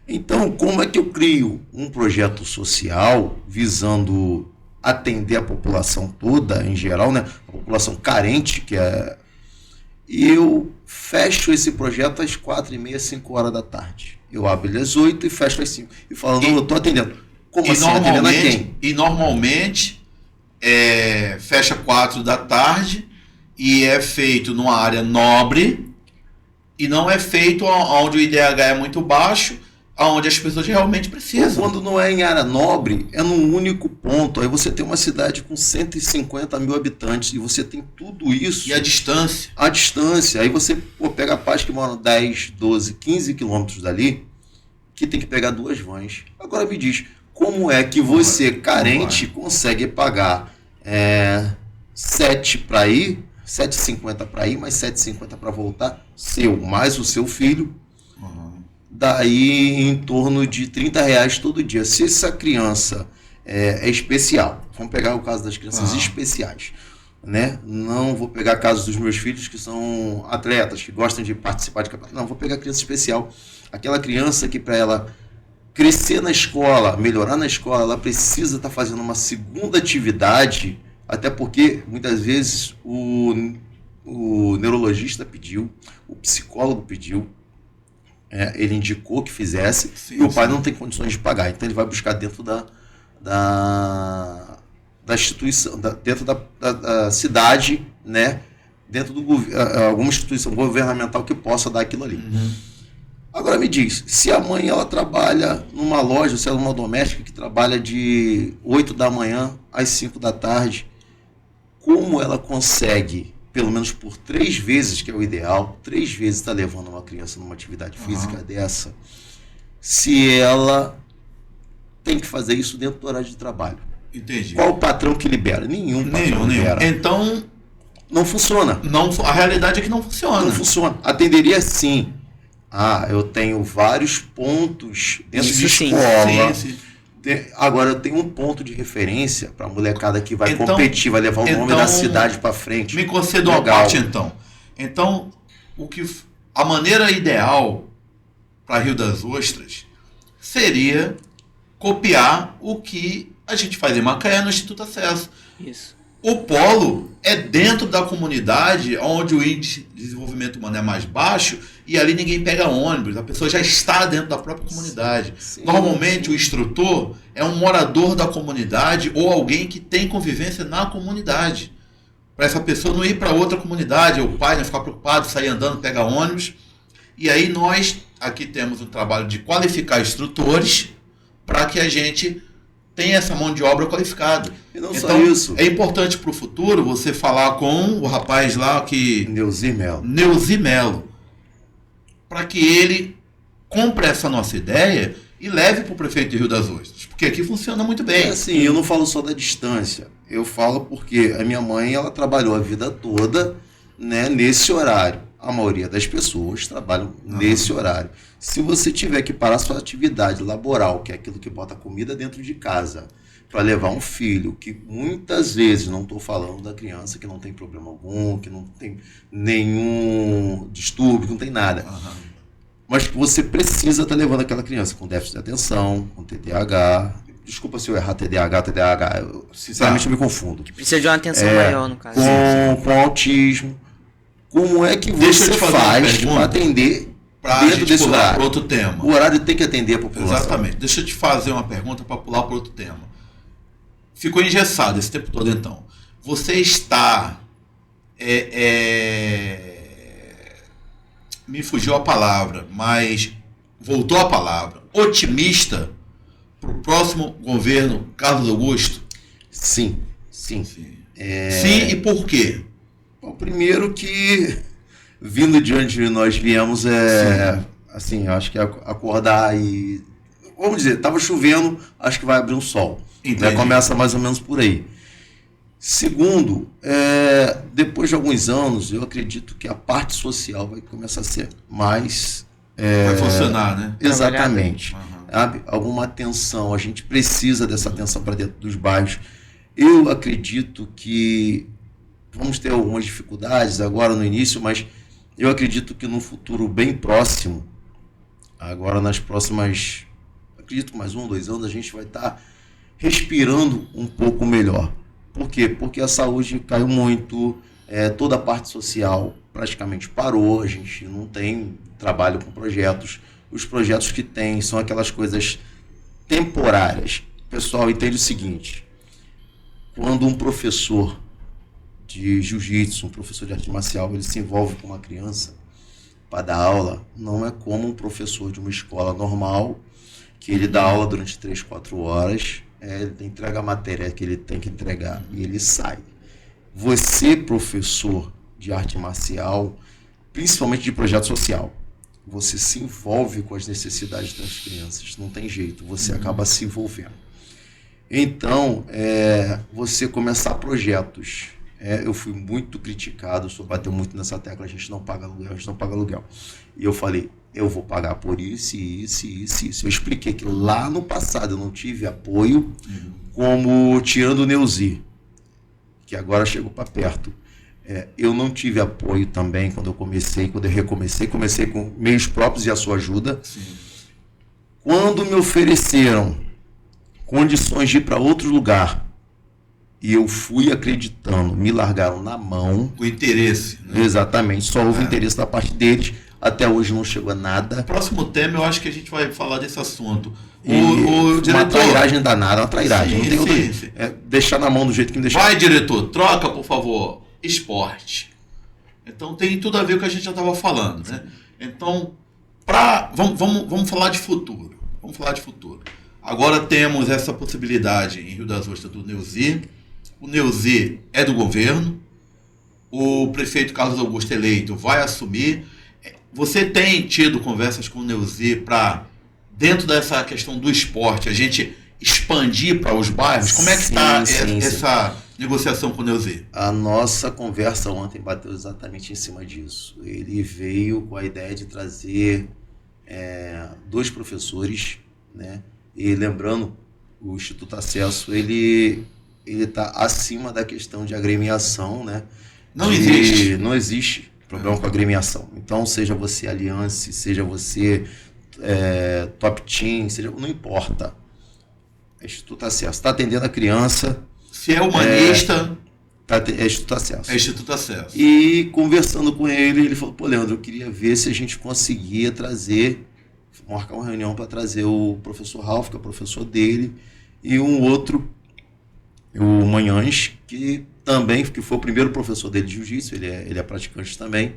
Então, como é que eu crio um projeto social visando atender a população toda, em geral, né? A população carente, e eu fecho esse projeto às 4h30, 5 horas da tarde. Eu abro ele às 8 e fecho às 5. E falando, eu estou atendendo. Como assim? Atendendo a quem? E normalmente fecha 4 da tarde e é feito numa área nobre e não é feito onde o IDH é muito baixo, onde as pessoas realmente precisam. Quando não é em área nobre, é num único ponto. Aí você tem uma cidade com 150 mil habitantes e você tem tudo isso. E a distância? A distância. Aí você pega pais que moram 10, 12, 15 quilômetros dali, que tem que pegar 2 vans. Agora me diz, como é que você, carente, consegue pagar 7 para ir, 7,50 para ir, mais 7,50 para voltar, mais o seu filho, daí em torno de R$30 todo dia. Se essa criança é especial, vamos pegar o caso das crianças especiais, né? Não vou pegar casos dos meus filhos que são atletas, que gostam de participar de campeonato. Não, vou pegar criança especial. Aquela criança que para ela crescer na escola, melhorar na escola, ela precisa estar fazendo uma segunda atividade, até porque muitas vezes o neurologista pediu, o psicólogo pediu, ele indicou que fizesse, e o pai não tem condições de pagar, então ele vai buscar dentro da instituição, dentro da cidade, né? Dentro alguma instituição governamental que possa dar aquilo ali. Agora me diz, se a mãe ela trabalha numa loja, se ela é uma doméstica que trabalha de 8 da manhã às 5 da tarde, como ela consegue, pelo menos por 3 vezes, que é o ideal, 3 vezes está levando uma criança numa atividade física dessa, se ela tem que fazer isso dentro do horário de trabalho? Entendi. Qual o patrão que libera? Nenhum patrão libera. Então, não funciona. A realidade é que não funciona. Não funciona. Atenderia sim. Eu tenho vários pontos dentro de escola. Sim. Agora eu tenho um ponto de referência para a molecada que vai competir, vai levar o nome da cidade para frente. Me conceda uma parte então. Então, a maneira ideal para Rio das Ostras seria copiar o que a gente faz em Macaé no Instituto Acesso. Isso. O polo é dentro da comunidade onde o índice de desenvolvimento humano é mais baixo e ali ninguém pega ônibus, a pessoa já está dentro da própria comunidade. Sim. Normalmente o instrutor é um morador da comunidade ou alguém que tem convivência na comunidade. Para essa pessoa não ir para outra comunidade, o pai não ficar preocupado, sair andando, pegar ônibus. E aí nós aqui temos um trabalho de qualificar instrutores para que a gente tenha essa mão de obra qualificada. E não então, só isso. É importante para o futuro você falar com o rapaz lá que... Neuzi Melo. Para que ele compre essa nossa ideia e leve para o prefeito de Rio das Ostras. Porque aqui funciona muito bem. É assim, eu não falo só da distância. Eu falo porque a minha mãe, ela trabalhou a vida toda, né, nesse horário. A maioria das pessoas trabalham nesse horário. Se você tiver que parar sua atividade laboral, que é aquilo que bota comida dentro de casa, para levar um filho, que muitas vezes, não estou falando da criança que não tem problema algum, que não tem nenhum distúrbio, que não tem nada. Mas que você precisa estar levando aquela criança com déficit de atenção, com TDAH. Desculpa se eu errar TDAH, eu, sinceramente eu me confundo. Precisa de uma atenção maior, no caso. Com autismo. Como é que você faz para atender dentro desse horário? Para outro tema. O horário tem que atender a população. Exatamente. Deixa eu te fazer uma pergunta para pular para outro tema. Ficou engessado esse tempo todo, então. Você está... Me fugiu a palavra, mas voltou a palavra. Otimista para o próximo governo Carlos Augusto? Sim. Sim, e por quê? O primeiro que, vindo de onde nós viemos, assim, acho que acordar e... Vamos dizer, estava chovendo, acho que vai abrir um sol. Né? Começa mais ou menos por aí. Segundo, depois de alguns anos, eu acredito que a parte social vai começar a ser mais... vai funcionar, né? Exatamente. Sabe? Alguma atenção, a gente precisa dessa atenção para dentro dos bairros. Eu acredito que vamos ter algumas dificuldades agora no início, mas eu acredito que no futuro bem próximo, agora nas próximas, acredito mais 1 ou 2 anos, a gente vai estar respirando um pouco melhor. Por quê? Porque a saúde caiu muito, toda a parte social praticamente parou, a gente não tem trabalho com projetos. Os projetos que tem são aquelas coisas temporárias. O pessoal entende o seguinte: quando um professor de jiu-jitsu, um professor de arte marcial, ele se envolve com uma criança para dar aula, não é como um professor de uma escola normal, que ele dá aula durante 3, 4 horas, ele entrega a matéria que ele tem que entregar e ele sai. Você, professor de arte marcial, principalmente de projeto social, você se envolve com as necessidades das crianças, não tem jeito, você acaba se envolvendo. Então, você começar projetos. Eu fui muito criticado, o senhor bateu muito nessa tecla, a gente não paga aluguel. E eu falei, eu vou pagar por isso, isso, isso, isso. Eu expliquei que lá no passado eu não tive apoio, como tirando o Neuzi, que agora chegou para perto. Eu não tive apoio também quando eu recomecei com meios próprios e a sua ajuda. Sim. Quando me ofereceram condições de ir para outro lugar, e eu fui acreditando, me largaram na mão. O interesse. Né? Exatamente, só houve interesse da parte deles, até hoje não chegou a nada. Próximo tema, eu acho que a gente vai falar desse assunto. O diretor... Uma trairagem danada, uma trairagem. Sim, não tem sim. Deixar na mão do jeito que me deixaram. Vai, diretor, troca, por favor, esporte. Então tem tudo a ver com o que a gente já estava falando, né? Então, vamos falar de futuro. Vamos falar de futuro. Agora temos essa possibilidade em Rio das Ostras do Neuzi. O Neuzi é do governo. O prefeito Carlos Augusto eleito vai assumir. Você tem tido conversas com o Neuzi para, dentro dessa questão do esporte, a gente expandir para os bairros? Como é que está essa negociação com o Neuzi? A nossa conversa ontem bateu exatamente em cima disso. Ele veio com a ideia de trazer 2 professores, né? E lembrando, o Instituto Acesso, ele está acima da questão de agremiação, né? Não existe problema com agremiação. Então, seja você Aliança, seja você Top Team, não importa. Instituto Acesso está atendendo a criança. Se é humanista... É Instituto Acesso. É Instituto Acesso. E conversando com ele, ele falou, Leandro, eu queria ver se a gente conseguia marcar uma reunião para trazer o professor Ralph, que é o professor dele, e um outro, o Manhães, que foi o primeiro professor dele de jiu-jitsu, ele é praticante também.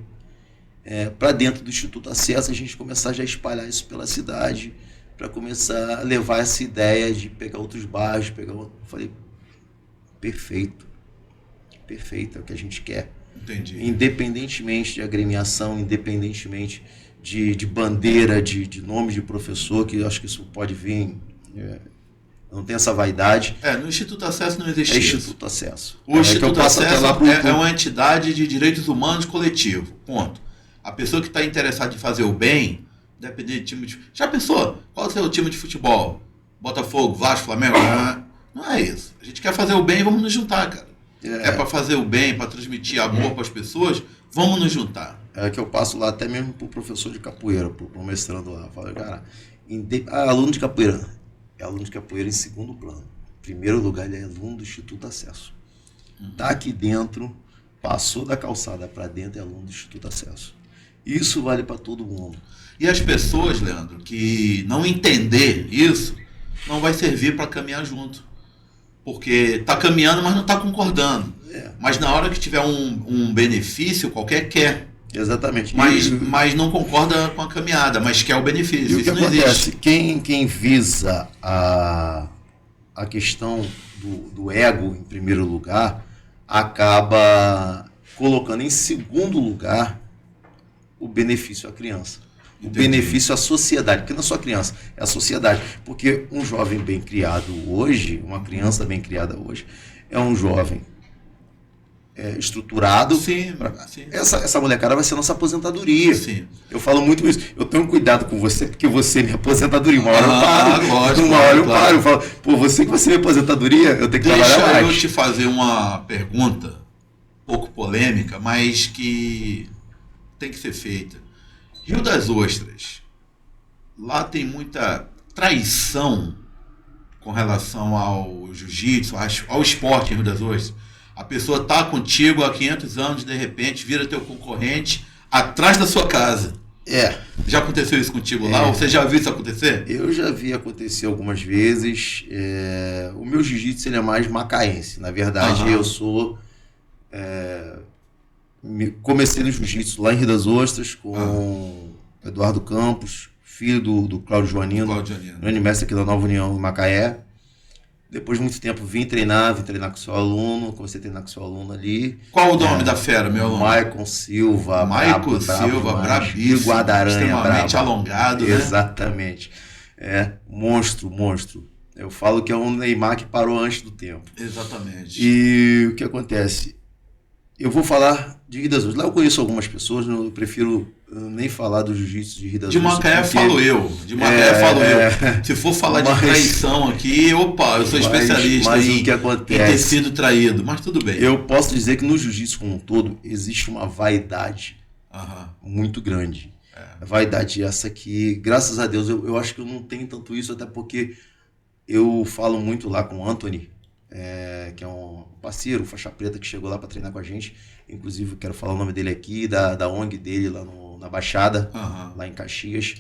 para dentro do Instituto Acesso, a gente começar já a espalhar isso pela cidade, para começar a levar essa ideia de pegar outros bairros, Eu falei, perfeito, é o que a gente quer. Entendi. Independentemente de agremiação, independentemente de bandeira, de nome de professor, que eu acho que isso pode vir, não tem essa vaidade. No Instituto Acesso não existe isso. Instituto Acesso. O Instituto Acesso é uma entidade de direitos humanos coletivo, ponto. A pessoa que está interessada em fazer o bem, dependendo de time de... Já pensou? Qual é o seu time de futebol? Botafogo, Vasco, Flamengo? Não é isso. A gente quer fazer o bem e vamos nos juntar, cara. É para fazer o bem, para transmitir amor para as pessoas, vamos nos juntar. É que eu passo lá até mesmo pro professor de capoeira, pro mestrando lá. Eu falo, cara, aluno de capoeira. É aluno de capoeira em segundo plano. Em primeiro lugar, ele é aluno do Instituto Acesso. Tá aqui dentro, passou da calçada para dentro, é aluno do Instituto Acesso. Isso vale para todo mundo. E as pessoas, Leandro, que não entender isso, não vai servir para caminhar junto. Porque está caminhando, mas não está concordando. Mas na hora que tiver um benefício, qualquer quer. Exatamente. Mas não concorda com a caminhada, mas quer o benefício. E isso o que não acontece? existe. Quem visa a questão do ego em primeiro lugar, acaba colocando em segundo lugar o benefício à criança. O benefício à sociedade, porque não é só a criança, é a sociedade. Porque um jovem bem criado hoje, uma criança bem criada hoje, é um jovem estruturado. Sim. Essa molecada vai ser nossa aposentadoria. Sim. Eu falo muito isso. Eu tenho cuidado com você, porque você é minha aposentadoria. Uma hora eu paro. Lógico, uma hora eu paro. Eu falo, você que vai ser minha aposentadoria, eu tenho que trabalhar mais. Deixa eu te fazer uma pergunta, um pouco polêmica, mas que tem que ser feita. Rio das Ostras, lá tem muita traição com relação ao jiu-jitsu, ao esporte em Rio das Ostras. A pessoa está contigo há 500 anos, de repente vira teu concorrente atrás da sua casa. Já aconteceu isso contigo lá? Ou você já viu isso acontecer? Eu já vi acontecer algumas vezes. O meu jiu-jitsu ele é mais macaense. Na verdade, eu sou... comecei no jiu-jitsu lá em Rio das Ostras com Eduardo Campos, filho do Cláudio Joanino, grande mestre aqui da Nova União em Macaé. Depois de muito tempo vim treinar com seu aluno, comecei a treinar com seu aluno ali. Qual o nome da fera, meu aluno? Maicon Silva. Brabíssimo, guarda-aranha, extremamente alongado, né? Exatamente. Monstro. Eu falo que é um Neymar que parou antes do tempo. Exatamente. E o que acontece? Eu vou falar de Rio das Ostras. Lá eu conheço algumas pessoas, eu prefiro nem falar do jiu-jitsu de Rio das Ostras. De Macaé falo eu. Se for falar de traição aqui, eu sou especialista em ter sido traído. Mas tudo bem. Eu posso dizer que no jiu-jitsu como um todo existe uma vaidade muito grande. A vaidade essa que, graças a Deus, eu acho que eu não tenho tanto isso, até porque eu falo muito lá com o Anthony, que é um parceiro, faixa preta, que chegou lá para treinar com a gente. Inclusive, eu quero falar o nome dele aqui, da ONG dele lá na Baixada, lá em Caxias.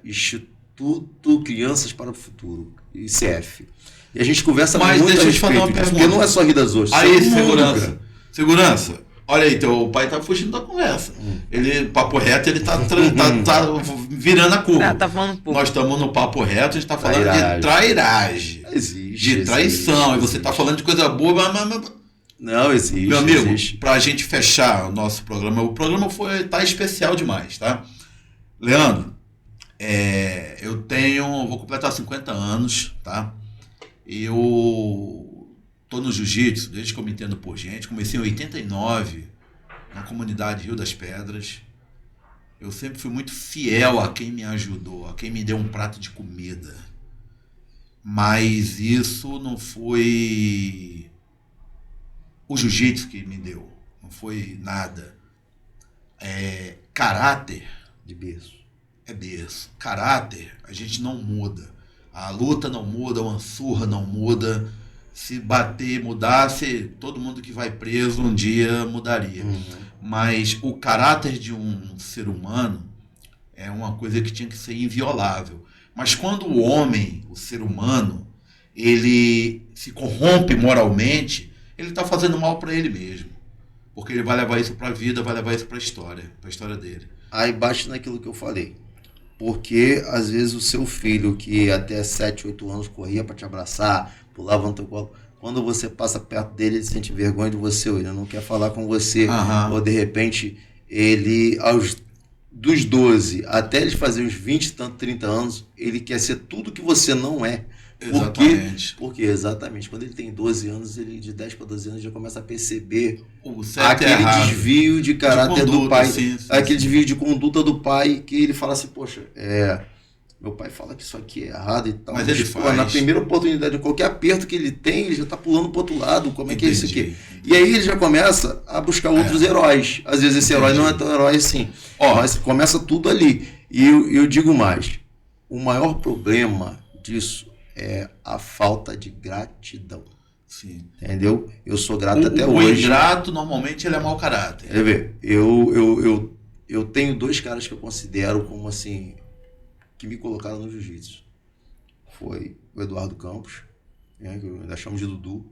Instituto Crianças para o Futuro, ICF. E a gente conversa muito a respeito, deixa eu te fazer uma pergunta. Porque não é só Rio das Ostras. Aí, segurança. Olha aí, o pai tá fugindo da conversa. Ele, papo reto, ele tá virando a curva. Tá falando pouco. Nós estamos no papo reto, a gente tá falando de trairagem. Existe. De traição. E você tá falando de coisa boa, mas... Não, existe. Meu amigo, pra gente fechar o nosso programa, o programa tá especial demais, tá? Leandro, vou completar 50 anos, tá? Eu tô no jiu-jitsu desde que eu me entendo por gente. Comecei em 89, na comunidade Rio das Pedras. Eu sempre fui muito fiel a quem me ajudou, a quem me deu um prato de comida. Mas isso não foi o jiu-jitsu que me deu. Não foi nada. Caráter. De berço. É berço. Caráter, a gente não muda. A luta não muda, uma surra não muda. Se bater, mudasse, todo mundo que vai preso um dia mudaria. Mas o caráter de um ser humano é uma coisa que tinha que ser inviolável. Mas quando o homem, o ser humano, ele se corrompe moralmente, ele está fazendo mal para ele mesmo. Porque ele vai levar isso pra vida, vai levar isso pra história dele. Aí bate naquilo que eu falei. Porque, às vezes, o seu filho, que até 7, 8 anos corria para te abraçar, pulava no teu colo, quando você passa perto dele, ele sente vergonha de você, ou ele não quer falar com você, ou de repente, ele, dos 12 até ele fazer uns 20 e tanto, 30 anos, ele quer ser tudo que você não é. Exatamente. Porque exatamente, quando ele tem 12 anos, ele de 10 para 12 anos já começa a perceber aquele desvio de caráter do pai, sim. aquele desvio de conduta do pai, que ele fala assim, poxa, meu pai fala que isso aqui é errado e tal. Mas ele faz. Na primeira oportunidade, qualquer aperto que ele tem, ele já tá pulando pro outro lado, como é que é isso aqui? E aí ele já começa a buscar outros heróis. Às vezes esse herói não é tão herói assim, mas começa tudo ali. E eu digo mais, o maior problema disso é a falta de gratidão. Sim. Entendeu? Eu sou grato até hoje. O ingrato, normalmente, ele é mau caráter. Quer ver? Eu tenho 2 caras que eu considero como assim, que me colocaram no jiu-jitsu. Foi o Eduardo Campos, né, que eu ainda chamo de Dudu,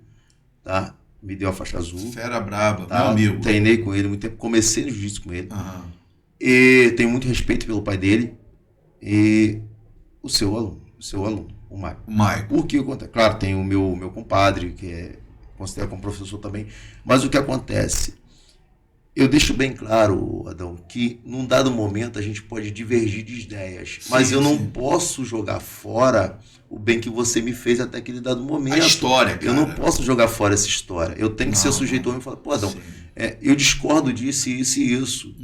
tá? Me deu a faixa azul. Fera braba, tá? meu amigo. Treinei com ele muito tempo, comecei no jiu-jitsu com ele. E tenho muito respeito pelo pai dele e o seu aluno, o Maico. Por que acontece? Claro, tem o meu compadre, que é considero como professor também, mas o que acontece? Eu deixo bem claro, Adão, que num dado momento a gente pode divergir de ideias, mas eu não posso jogar fora o bem que você me fez até aquele dado momento. A história, cara. Eu não posso jogar fora essa história. Eu tenho que ser sujeito homem e falar, pô, Adão, eu discordo disso, isso e isso.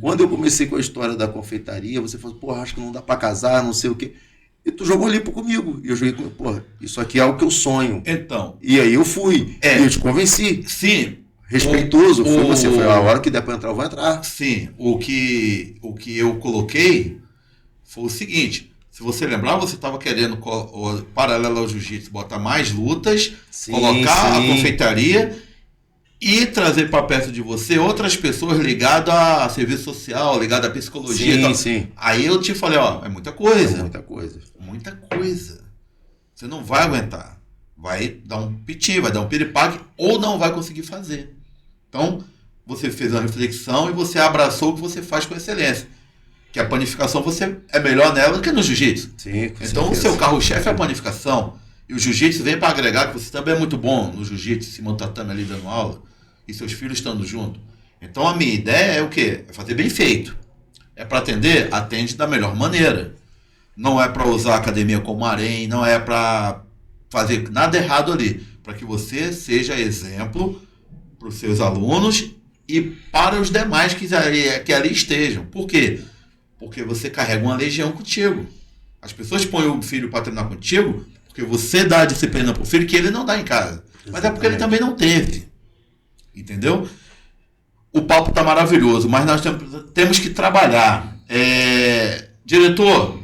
Quando eu comecei com a história da confeitaria, você falou, pô, acho que não dá pra casar, não sei o quê. E tu jogou limpo comigo. E eu joguei comigo, porra, isso aqui é algo que eu sonho. Então. E aí eu fui. E eu te convenci. Sim. Respeitoso, foi a hora que der pra entrar, eu vou entrar. Sim. O que eu coloquei foi o seguinte. Se você lembrar, você estava querendo, paralelo ao jiu-jitsu, botar mais lutas, colocar a confeitaria e trazer para perto de você outras pessoas ligadas a serviço social, ligadas à psicologia. Sim. Aí eu te falei, é muita coisa. É muita coisa. Muita coisa. Você não vai aguentar. Vai dar um piti, vai dar um piripaque ou não vai conseguir fazer. Então, você fez uma reflexão e você abraçou o que você faz com excelência. Que a panificação você é melhor nela do que no jiu-jitsu. Sim, então, o seu carro-chefe é a panificação. E o jiu-jitsu vem para agregar que você também é muito bom no jiu-jitsu, se tatame ali dando aula, e seus filhos estando junto. Então, a minha ideia é o quê? É fazer bem feito. É para atender? Atende da melhor maneira. Não é para usar a academia como harém, não é para fazer nada errado ali. Para que você seja exemplo para os seus alunos e para os demais que ali estejam. Por quê? Porque você carrega uma legião contigo. As pessoas põem o filho para treinar contigo porque você dá a disciplina para o filho que ele não dá em casa. Exatamente. Mas é porque ele também não teve. Entendeu? O papo está maravilhoso, mas nós temos que trabalhar. Diretor,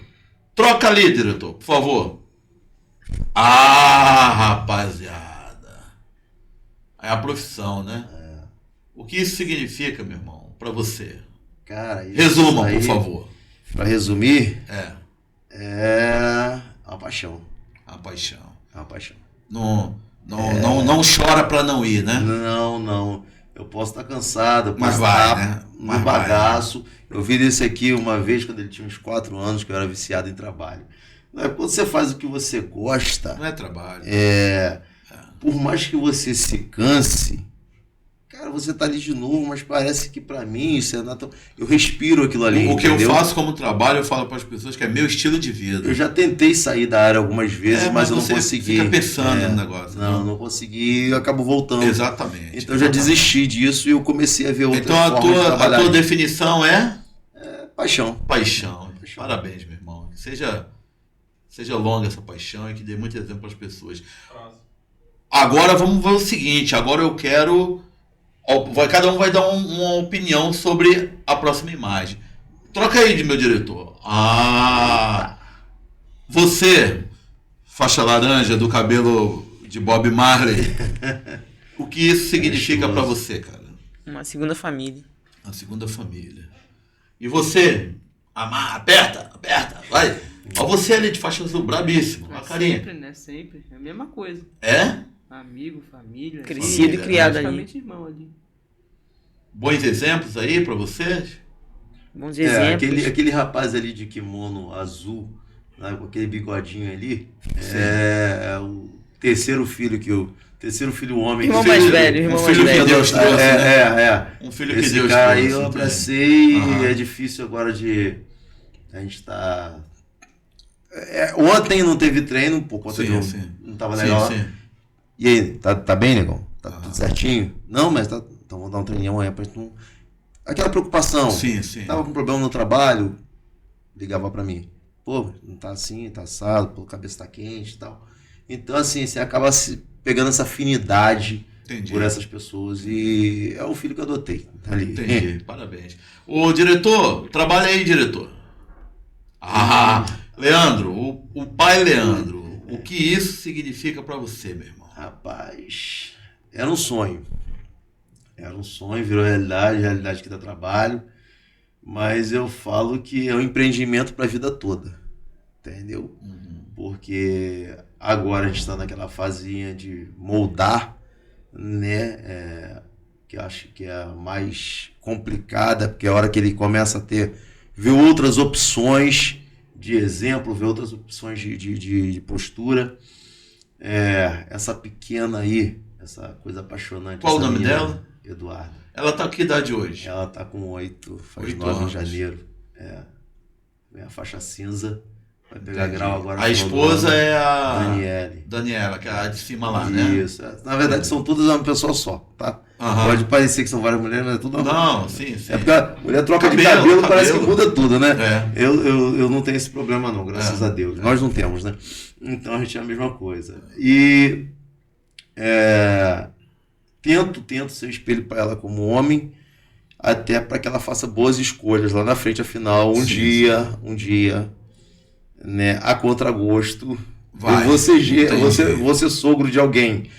troca ali, diretor, por favor. Rapaziada. É a profissão, né? O que isso significa, meu irmão, para você? Cara, isso resuma, aí, por favor. Para resumir, é a paixão. A paixão. A paixão. Não chora para não ir, né? Não. Eu posso estar cansado, eu posso mas estar vai, né? no bagaço. Eu vi desse aqui uma vez, quando ele tinha uns 4 anos, que eu era viciado em trabalho. Quando você faz o que você gosta... Não é trabalho. Por mais que você se canse, cara, você tá ali de novo, mas parece que pra mim isso é natural. Eu respiro aquilo ali. O que eu faço como trabalho, eu falo para as pessoas que é meu estilo de vida. Eu já tentei sair da área algumas vezes, mas eu não consegui. Fica pensando no negócio. Não consegui, eu acabo voltando. Exatamente. Então eu já desisti disso e eu comecei a ver outras formas de trabalhar. Então a tua definição é? Paixão. Paixão. Parabéns, meu irmão. Seja longa essa paixão e que dê muito exemplo para as pessoas. Agora vamos ver o seguinte, agora eu quero... Cada um vai dar uma opinião sobre a próxima imagem. Troca aí, meu diretor. Você, faixa laranja do cabelo de Bob Marley, o que isso significa para você, cara? Uma segunda família. Uma segunda família. E você? Aperta, vai. Ó, você ali de faixa azul, brabíssimo. A carinha. Sempre, né? Sempre. É a mesma coisa. É? Amigo, família. Crescido e criado ali. Irmão ali. bons exemplos aí para vocês? Bons exemplos. Aquele rapaz ali de kimono azul, né, com aquele bigodinho ali, Sim. é o terceiro filho homem. Irmão mais velho, Um filho que Deus trouxe, né? Um filho que Esse Deus cara trouxe. aí eu abracei e é difícil agora de... A gente tá... ontem não teve treino, por conta de não tava legal. Sim. E aí, tá bem, negão? Tá tudo certinho? Não, mas tá... Então vou dar um treininho amanhã pra gente não... Aquela preocupação. Sim. Tava com problema no trabalho, ligava pra mim. Pô, não tá assim, tá assado, pô, a cabeça tá quente e tal. Então, assim, você acaba pegando essa afinidade por essas pessoas. E é o filho que eu adotei. Tá ali. Entendi, parabéns. Ô, diretor, trabalha aí, diretor. Leandro, o pai Leandro, o que isso significa pra você, meu irmão? Rapaz, era um sonho. Virou realidade que dá trabalho. Mas eu falo que é um empreendimento para a vida toda, entendeu? Porque agora a gente está naquela fazinha de moldar, né? Que eu acho que é a mais complicada, porque é a hora que ele começa a ver outras opções de exemplo, ver outras opções de postura. Essa pequena aí, essa coisa apaixonante. Qual o nome dela? Eduarda. Ela tá com que idade hoje? Ela tá com 8, faz 8 9 em anos. janeiro. Minha faixa cinza. Vai pegar grau agora. A esposa é a Daniela, que é a de cima lá, né? Isso. Na verdade, são todas uma pessoa só, tá? Pode parecer que são várias mulheres, mas é tudo uma. Não, sim. É porque a mulher troca de cabelo, parece que muda tudo, né? Eu não tenho esse problema, não, graças a Deus. Nós não temos, né? Então a gente é a mesma coisa. E tento ser espelho para ela como homem, até para que ela faça boas escolhas lá na frente. Afinal, um dia, né, a contragosto, eu vou ser sogro de alguém,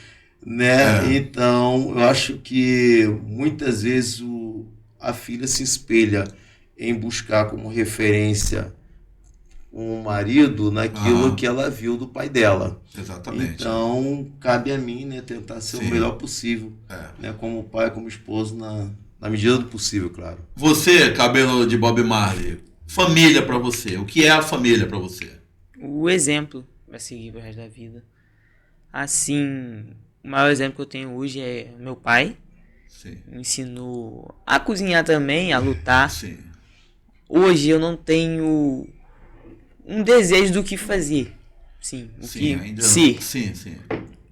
né? Então, eu acho que muitas vezes a filha se espelha em buscar como referência um marido naquilo que ela viu do pai dela. Exatamente. Então, cabe a mim, né, tentar ser o melhor possível, né, como pai, como esposo, na medida do possível, claro. Você, cabelo de Bob Marley, família pra você, o que é a família pra você? O exemplo vai seguir pro resto da vida. Assim, o maior exemplo que eu tenho hoje é meu pai. Sim. Me ensinou a cozinhar também, a lutar. Sim. Hoje eu não tenho um desejo do que fazer. Sim.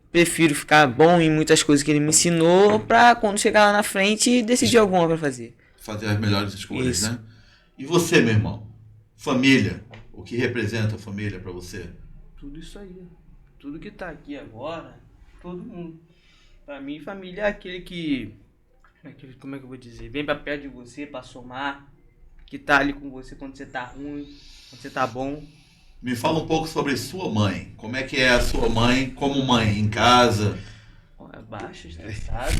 Prefiro ficar bom em muitas coisas que ele me ensinou pra quando chegar lá na frente decidir alguma pra fazer. Fazer as melhores escolhas, né? E você, meu irmão? Família. O que representa a família pra você? Tudo isso aí. Tudo que tá aqui agora, todo mundo. Pra mim, família é aquele que... Como é que eu vou dizer? Vem pra perto de você pra somar. Que tá ali com você quando você tá ruim, quando você tá bom. Me fala um pouco sobre sua mãe. Como é que é a sua mãe como mãe em casa? Baixo, estressado.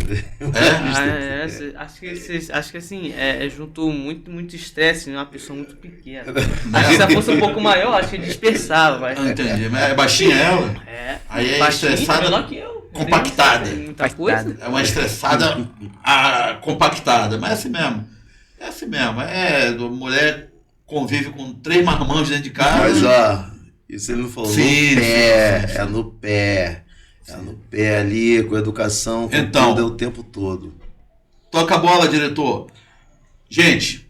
Acho que assim, juntou muito estresse em uma pessoa muito pequena. Acho que se ela fosse um pouco maior, acho que dispersava. Mas... Entendi. Mas é baixinha ela? Aí é estressada, menor que eu. compactada. Muita coisa. É uma estressada compactada. Mas é assim mesmo. Mulher convive com 3 marmanjos dentro de casa. Mas isso ele não falou. É no pé. É no pé ali, com educação, com tudo, o tempo todo. Toca a bola, diretor. Gente,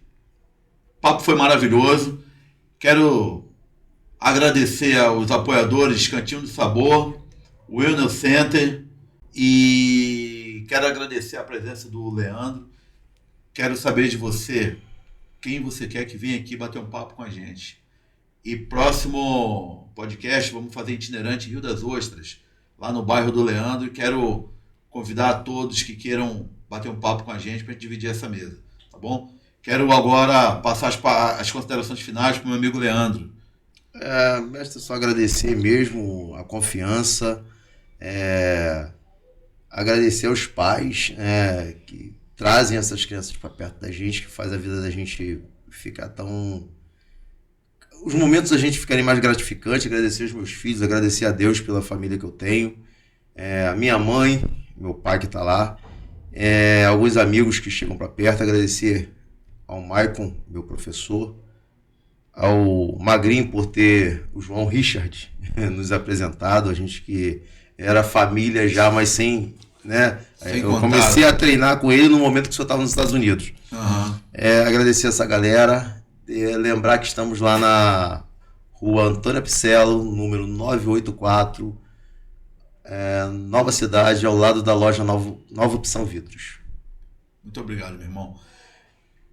o papo foi maravilhoso. Quero agradecer aos apoiadores Cantinho do Sabor, Wellness Center, e quero agradecer a presença do Leandro. Quero saber de você, quem você quer que venha aqui bater um papo com a gente. E próximo podcast, vamos fazer itinerante Rio das Ostras, lá no bairro do Leandro, e quero convidar a todos que queiram bater um papo com a gente para dividir essa mesa, tá bom? Quero agora passar as considerações finais para o meu amigo Leandro. Mestre, só agradecer mesmo a confiança, agradecer aos pais que trazem essas crianças para perto da gente, que faz a vida da gente ficar tão... Os momentos da gente ficarem mais gratificantes, agradecer aos meus filhos, agradecer a Deus pela família que eu tenho, a minha mãe, meu pai que está lá, Alguns amigos que chegam para perto, agradecer ao Maicon, meu professor, ao Magrinho por ter o João Richard nos apresentado, a gente que era família já, mas sem, né? Eu comecei a treinar com ele no momento que o senhor estava nos Estados Unidos. Agradecer essa galera, lembrar que estamos lá na Rua Antônio Picello, número 984, Nova Cidade, ao lado da loja Nova Opção Vidros. Muito obrigado, meu irmão.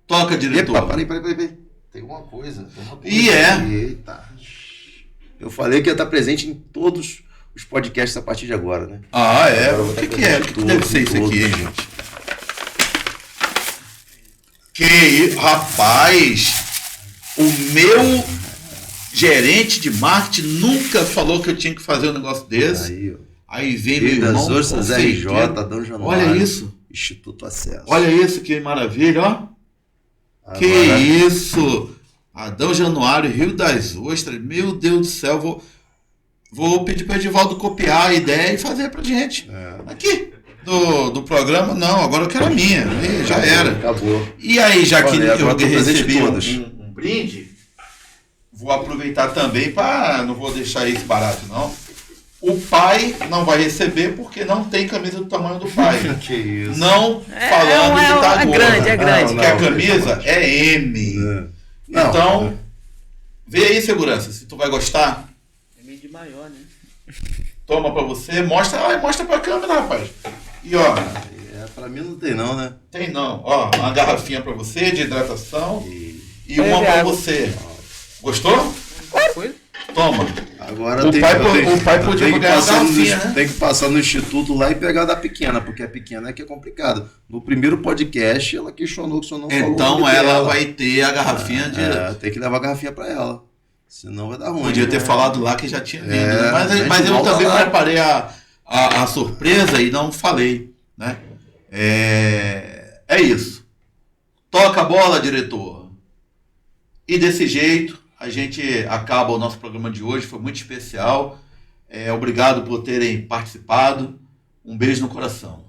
Toca, diretor. Epa, peraí. Tem uma coisa. Eita. Eu falei que ia estar presente em todos os podcasts a partir de agora, né? O que é? O que deve ser isso aqui, hein, gente? Rapaz, o meu gerente de marketing nunca falou que eu tinha que fazer um negócio desse. Aí vem meu irmão. Das Ostras RJ, Adão Januário. Olha isso. Instituto Acesso. Olha isso, que maravilha, ó. Agora... Que isso. Adão Januário, Rio das Ostras. Meu Deus do céu, vou pedir para o Edivaldo copiar a ideia e fazer pra gente. Aqui, do programa, não, agora eu quero a minha. Já era. Acabou. E aí, já que eu recebi um brinde, vou aproveitar também para, não vou deixar isso barato não. O pai não vai receber porque não tem camisa do tamanho do pai. Que isso. Não falando que tá gorda. É grande. Porque a camisa é M. Então, vê aí, segurança, se tu vai gostar. É meio de maior, né? Toma pra você, mostra pra câmera, rapaz. E ó. Pra mim não tem não, né? Tem não. Ó, uma garrafinha pra você de hidratação e uma pra você. Gostou? Foi? Toma. Agora o pai podia ganhar a garrafinha, né? Tem que passar no instituto lá e pegar da pequena, porque a pequena é que é complicado. No primeiro podcast, ela questionou que o senhor não falou. Então ela vai ter a garrafinha de... tem que levar a garrafinha pra ela. Senão vai dar ruim. Podia ter falado lá que já tinha vindo, né? Mas eu também preparei a surpresa e não falei, né? É isso. Toca a bola, diretor. E desse jeito, a gente acaba o nosso programa de hoje. Foi muito especial. Obrigado por terem participado. Um beijo no coração.